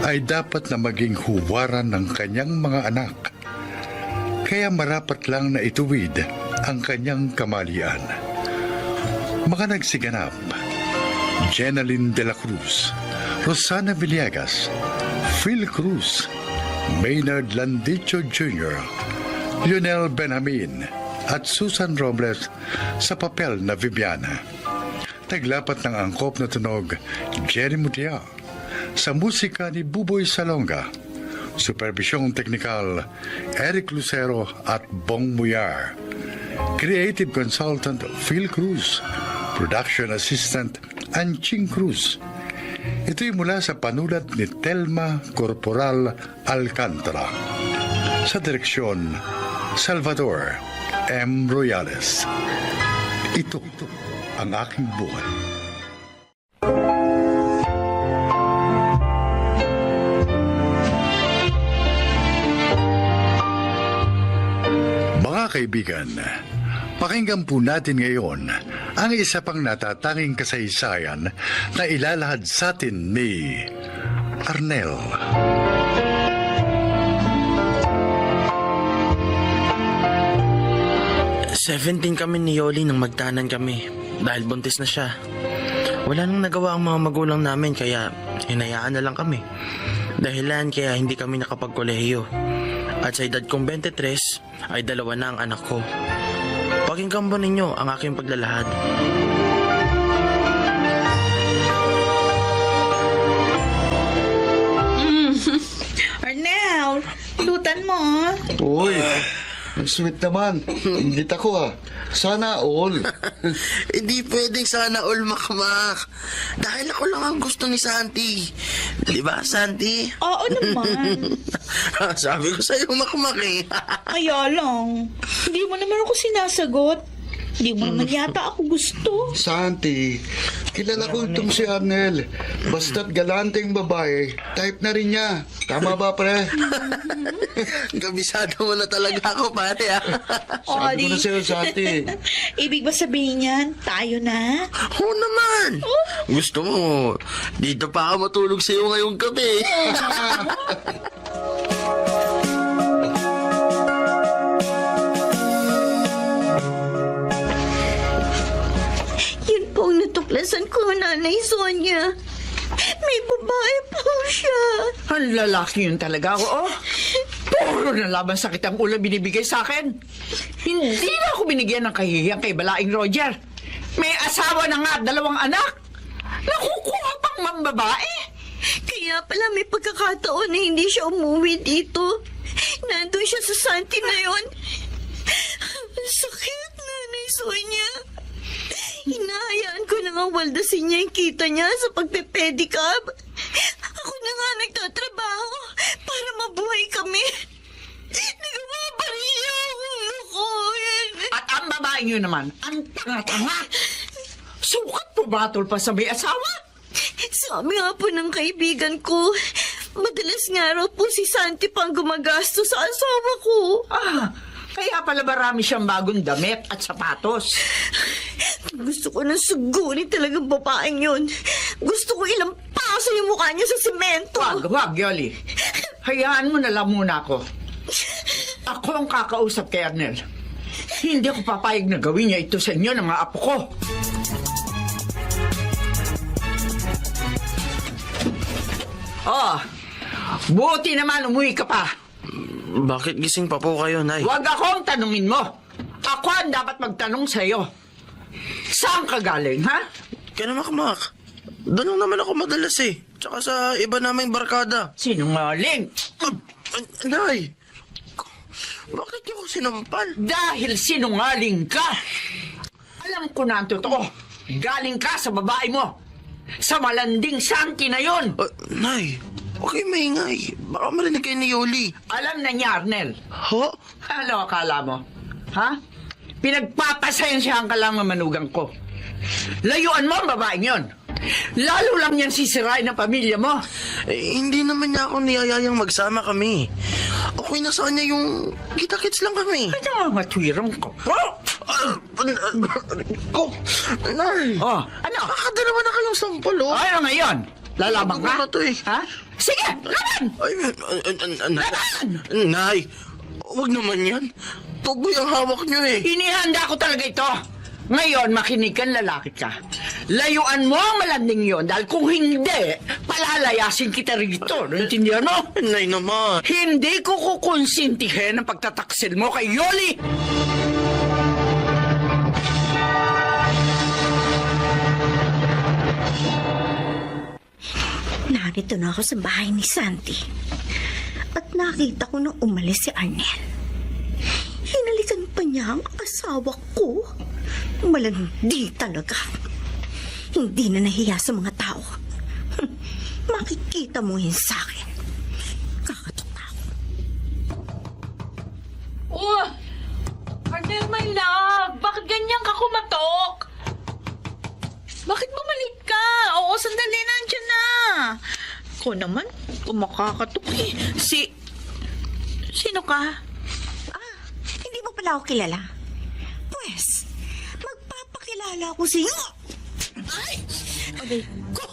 ay dapat na maging huwaran ng kanyang mga anak. Kaya marapat lang na ituwid ang kanyang kamalian. Mga nagsiganap, Jenaline de la Cruz, Rosana Villegas, Phil Cruz, Maynard Landicho Jr., Lionel Benjamin, at Susan Robles sa papel na Viviana. Taglapat ng angkop na tunog, Jerry Mutia. Sa musika ni Buboy Salonga. Supervisyong teknikal, Eric Lucero at Bong Muyar. Creative consultant, Phil Cruz. Production assistant, Anching Cruz. Ito'y mula sa panulat ni Telma Corporal Alcantara. Sa direksyon, Salvador M. Royales. Ito ang aking buhay. Mga kaibigan, pakinggan po natin ngayon ang isa pang natatanging kasaysayan na ilalahad sa atin ni Arnel. Seventeen kami ni Yoli nang magtanan kami dahil buntis na siya. Wala nang nagawa ang mga magulang namin kaya hinayaan na lang kami. Dahilan kaya hindi kami nakapagkolehiyo. At sa edad kong 23 ay 2 na ang anak ko. Pakinggan po ninyo ang aking paglalahad. Arnel, lutan mo. Uy, ang sweet naman. Ingit ako Sana all. Hindi pwedeng sana all, Makmak. Dahil ako lang ang gusto ni Santi. Di ba, Santi? Oo naman. Sabi ko sa'yo, Makmak eh. Kaya lang, hindi mo naman ako sinasagot. Hindi mo naman yata ako gusto. Santi, kilala ko itong si Arnel. Basta't galanteng babae, type na rin niya. Tama ba, pre? Kabisado mo na talaga ako, pare, ah. Sabi ko na sa'yo, Santi. Ibig ba sabihin yan, tayo na? Oo naman. Gusto mo, dito pa ako matulog sa'yo ngayong gabi. Yun po ang natuklasan ko, Nanay Sonia. May babae po siya. Ang lalaki yun talaga, oo. Puro na laban sakit ang ulo binibigay sa akin. Hindi na ako binigyan ng kahihiyang kay Balaing Roger. May asawa na nga at 2 anak. Nakukuha pang mambabae. Kaya pala may pagkakataon na hindi siya umuwi dito. Nandun siya sa Santi na yun. Ang sakit, Nanay Sonia. Hinahayaan ko na nga waldasin niya yung kita niya sa pagpe-pedicab. Ako na nga nagtatrabaho para mabuhay kami. Nagawa pa rin niya ako. At ang babae nyo naman, ang tanga-tanga. Sukat po batol pa sa may asawa. Sabi nga po ng kaibigan ko, madalas nga raw po si Santi pang gumagastos sa asawa ko. Kaya pala marami siyang bagong damit at sapatos. Gusto ko nang sugurin talagang babaeng yun. Gusto ko ilampaso yung mukha niya sa simento. Wag, Yoli. Hayaan mo na lang muna ako. Ako ang kakausap kay Arnel. Hindi ako papayag na gawin niya ito sa inyo ng mga apo ko. Buti naman umuwi ka pa. Bakit gising pa po kayo, Nay? Huwag akong tanungin mo. Ako ang dapat magtanong sa'yo. Saan ka galing, ha? Kaya naman, Kamak. Doon lang naman ako madalas eh. Tsaka sa iba naming barkada. Sinungaling. Nay, bakit niyo ako sinampal? Dahil sinungaling ka. Alam ko na ang totoo. Galing ka sa babae mo. Sa malanding Santi na yon. Nay, okay maingay. Baka marinig kayo ni Yoli. Alam na niya, Arnel. Ho? Ano akala mo? Ha? Pinagpapasensyahan ka lang ng manugang ko. Layuan mo ang babaeng yon. Lalo lang yan sisirain ng pamilya mo. Hindi naman niya ako niyayayang magsama kami. Okay na sa kanya yung kita-kits lang kami. Ay, matwirang ka po. Nay, Ano? kakadalawa na kayong sampal, oh. Ano ngayon? Lalabang ka? Ano to eh? Ha? Sige, laban! Ay, Nay, huwag naman yan. Tuboy ang hawak niyo eh. Inihanda ko talaga ito. Ngayon, makinig kang lalaki ka. Layuan mo ang malanding yon dahil kung hindi, palalayasin kita rito. Naintindihan mo? Nay naman. Hindi ko kukonsintihin ang pagtataksil mo kay Yoli! Narito na ako sa bahay ni Santi. At nakita ko nung umalis si Arnel. Hinalikan pa niya ang asawa ko. Malandi talaga. Hindi na nahiya sa mga tao. Makikita mo yun sa akin. Kakatok na ako. Oh! Arnel, my love! Bakit ganyan ka kumatok? Bakit bumalik ka? Oo, sandali, nandiyan na. Ako naman, kumakakatok eh. Sino ka? Hindi mo pala ako kilala? Pues, magpapakilala ako sa iyo. Ay! Aray ko!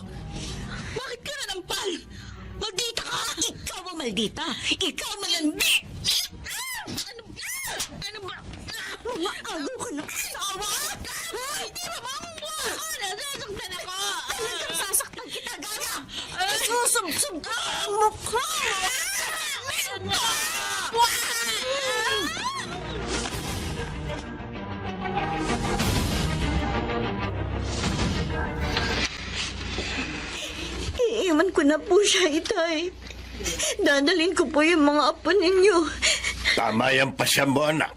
Bakit ka nanampal? Maldita ka! Ikaw ang maldita! Ikaw ang malandi! Ano ba? Maalo ka ng asawa! Hindi ba mamumula? Nasasaktan ako! Talagang sasaktan kita, Gaya! Isusubsub ka ang mukha! Iiwan ko na po siya, Itay. Dadalhin ko po yung mga apo ninyo. Tama yan pa siya mo, anak.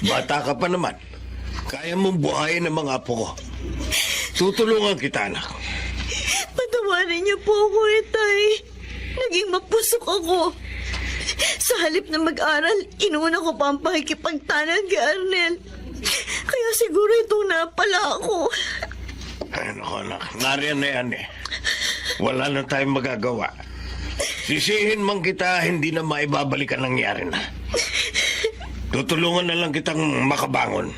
Bata ka pa naman. Kaya mong buhayin ang mga apo ko. Tutulungan kita, anak. Patawarin niyo po ako, Itay. Naging mapusok ako. Sa halip na mag-aral, inuna ko pa ang pakikipagtanan kay Arnel. Kaya Kaya siguro ito na pala ako. Ay, naku, anak. Nariyan na yan eh. Wala na tayong magagawa. Sisihin man kita, hindi na maibabalik ang nangyari na. Tutulungan na lang kitang makabangon.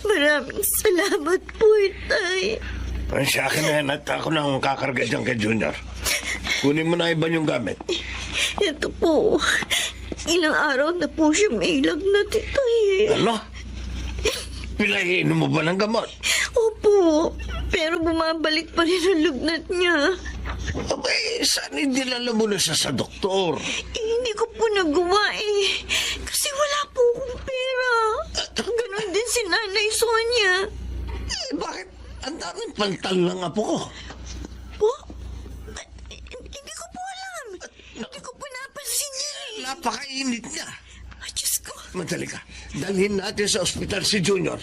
Maraming salamat po, Tay. Ay, sa akin na yan at ako nang kakarga dyan kay Junior. Kunin mo na iba yung gamit. Ito po. Ilang araw na po siya may lagnat, Tay. Ano? Pilahin mo ba ng gamot? Opo, pero bumabalik pa rin ang lagnat niya. Abay, saan hindi mo na siya sa doktor? Hindi ko po nagawa eh. Kasi wala po akong pera. Ganon din si Nanay Sonia. Bakit? Ang daming pantal ng apo ko. Po? Hindi ko po alam. Hindi ko po napansin niya eh. Napakainit niya. Ay, Diyos ko. Madali ka. Dalhin natin sa ospital si Junior.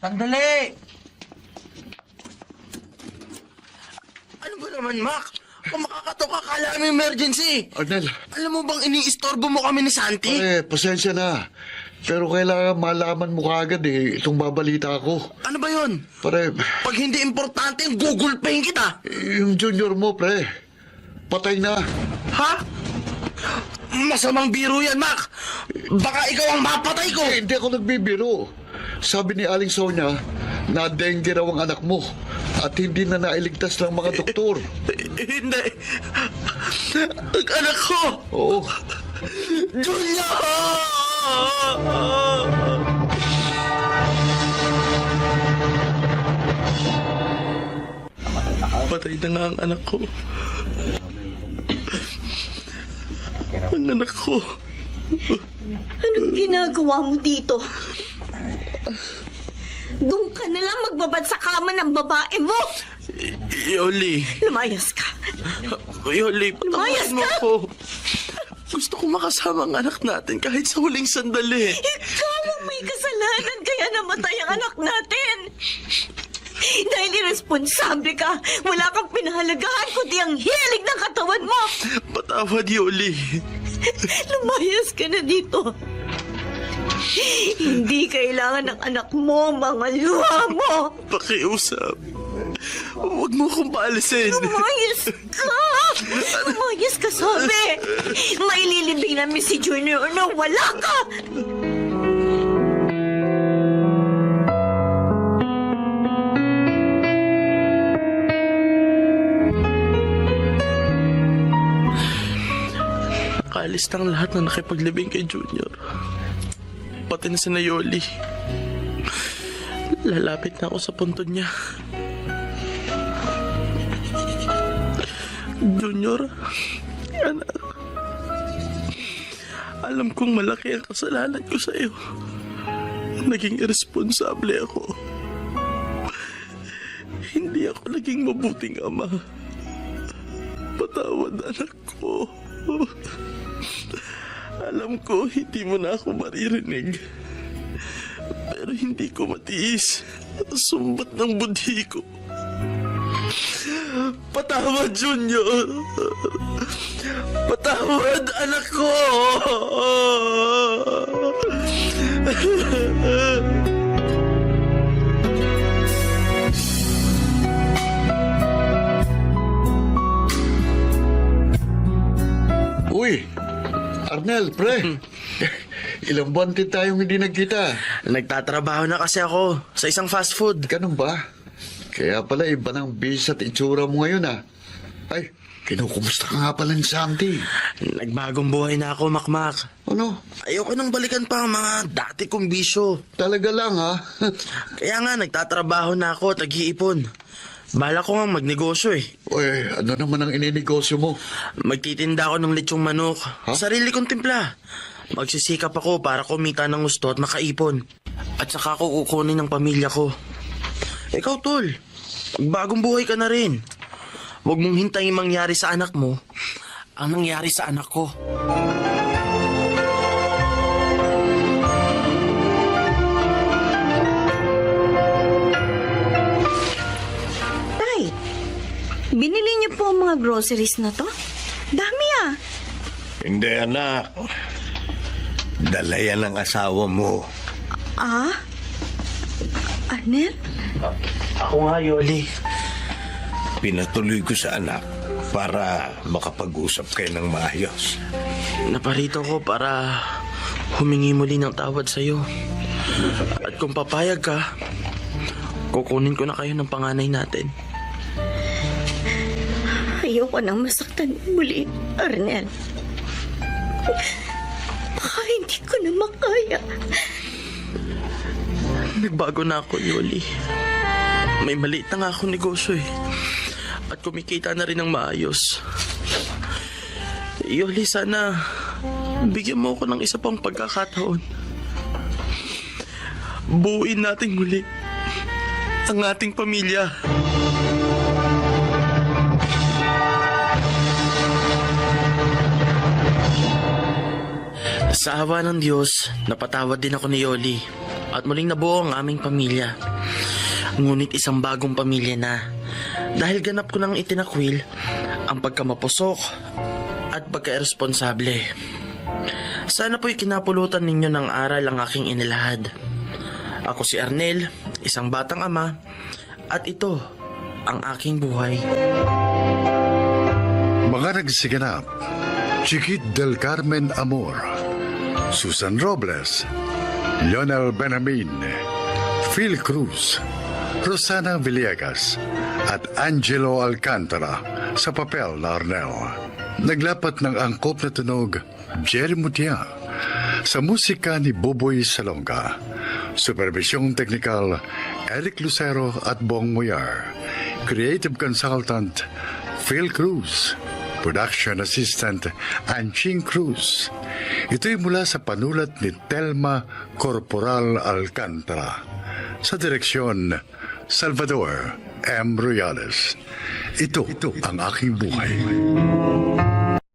Sandali! Ano ba naman, Mac? Kung makakato ka, kala mo emergency. Arnel, Alam mo bang iniistorbo mo kami ni Santi? pare, pasensya na. Pero kailangan malaman mo kaagad itong babalita ko. Ano ba yun? Pare, Pag hindi importante, gugulpahin kita. yung Junior mo, pre, patay na. Ha? Masamang biro yan, Mac. Baka ikaw ang mapatay ko. Hindi ako nagbibiro. Sabi ni Aling Sonia na dengue raw ang anak mo at hindi na nailigtas ng mga doktor. Hindi. Ang anak ko. Oo. Julia! Patay na nga ang anak ko. Ang anak ko. Anong ginagawa mo dito? Doon ka na lang magbabad sa kama ng babae mo. Yoli. Lumayas ka. Yoli, Lumayas patawarin mo ka! ako. Gusto ko makasama ang anak natin kahit sa huling sandali. Ikaw ang may kasalanan kaya namatay ang anak natin. Dahil irresponsable ka, wala kang pinahalagahan kundi ang hilig ng katawan mo. Patawad, Yoli. Lumayas ka na dito. Hindi kailangan ng anak mo, mga luha mo. Pakiusap. Huwag mo akong paalisin. Lumayas ka! Lumayas ka, sabi! Maililibing namin si Junior na wala ka! Nakaalis na ang lahat na nakipaglibing kay Junior. Pati na si Nayoli. Lalapit na ako sa puntod niya. Junior, anak. Alam kong malaki ang kasalanan ko sa iyo. Naging irresponsable ako. Hindi ako naging mabuting ama. Patawad, anak ko. Alam ko, hindi mo na ako maririnig. Pero hindi ko matiis. Sumbat ng budhi ko. Patawad, Junior. Patawad, anak ko. Uy, Arnel, pre. Ilang buwan din tayong hindi nagkita. Nagtatrabaho na kasi ako sa isang fast food. Ganun ba? Kaya pala iba ng bis at itsura mo ngayon Ay, kinukumusta ka nga pala ni Santi. Nagbagong buhay na ako, Makmak. Ano? Ayoko nang balikan pa ang mga dati kong bisyo. Talaga lang Kaya nga, nagtatrabaho na ako, tag-iipon. Bala ko nga magnegosyo eh. Uy, ano naman ang ininegosyo mo? Magtitinda ako ng lechong manok. Sarili kong timpla. Magsisikap ako para kumita ng gusto at makaipon. At saka ako kukunin ng pamilya ko. Ikaw, Tol. Magbagong buhay ka na rin. Huwag mong hintayin mangyari sa anak mo ang nangyari sa anak ko. Tay, groceries na to? Dami ah. Hindi, anak. Dala yan ang asawa mo. Ah? Arnel? Ako nga, Yoli. Pinatuloy ko sa anak para makapag-usap kayo ng maayos. Naparito ko para humingi muli ng tawad sa'yo. At kung papayag ka, kukunin ko na kayo ng panganay natin. Ayoko nang masaktan muli, Arnel. Baka hindi ko na makaya. Nagbago na ako, Yoli. May maliit na nga akong negosyo eh. At kumikita na rin ng maayos. Yoli, sana bigyan mo ako ng isa pang pagkakataon. Buuin natin muli ang ating pamilya. Sa awa ng Diyos, napatawad din ako ni Yoli at muling nabuo ang aming pamilya. Ngunit isang bagong pamilya na dahil ganap ko nang itinakwil ang pagkamapusok at pagka-irresponsable. Sana po'y kinapulutan ninyo ng aral ang aking inilahad. Ako si Arnel, isang batang ama, at ito ang aking buhay. Mga nagsiganap, Chiquit del Carmen Amor, Susan Robles, Lionel Benjamin, Phil Cruz, Rosana Villegas, at Angelo Alcantara sa papel na Arnel. Naglapat ng angkop na tunog, Jerry Mutia, sa musika ni Boboy Salonga. Supervisyong teknikal, Eric Lucero at Bong Muyar. Creative consultant, Phil Cruz. Production assistant, Anching Cruz. Ito'y mula sa panulat ni Telma Corporal Alcantara. Sa direksyon, Salvador M. Royales. Ito ang aking buhay.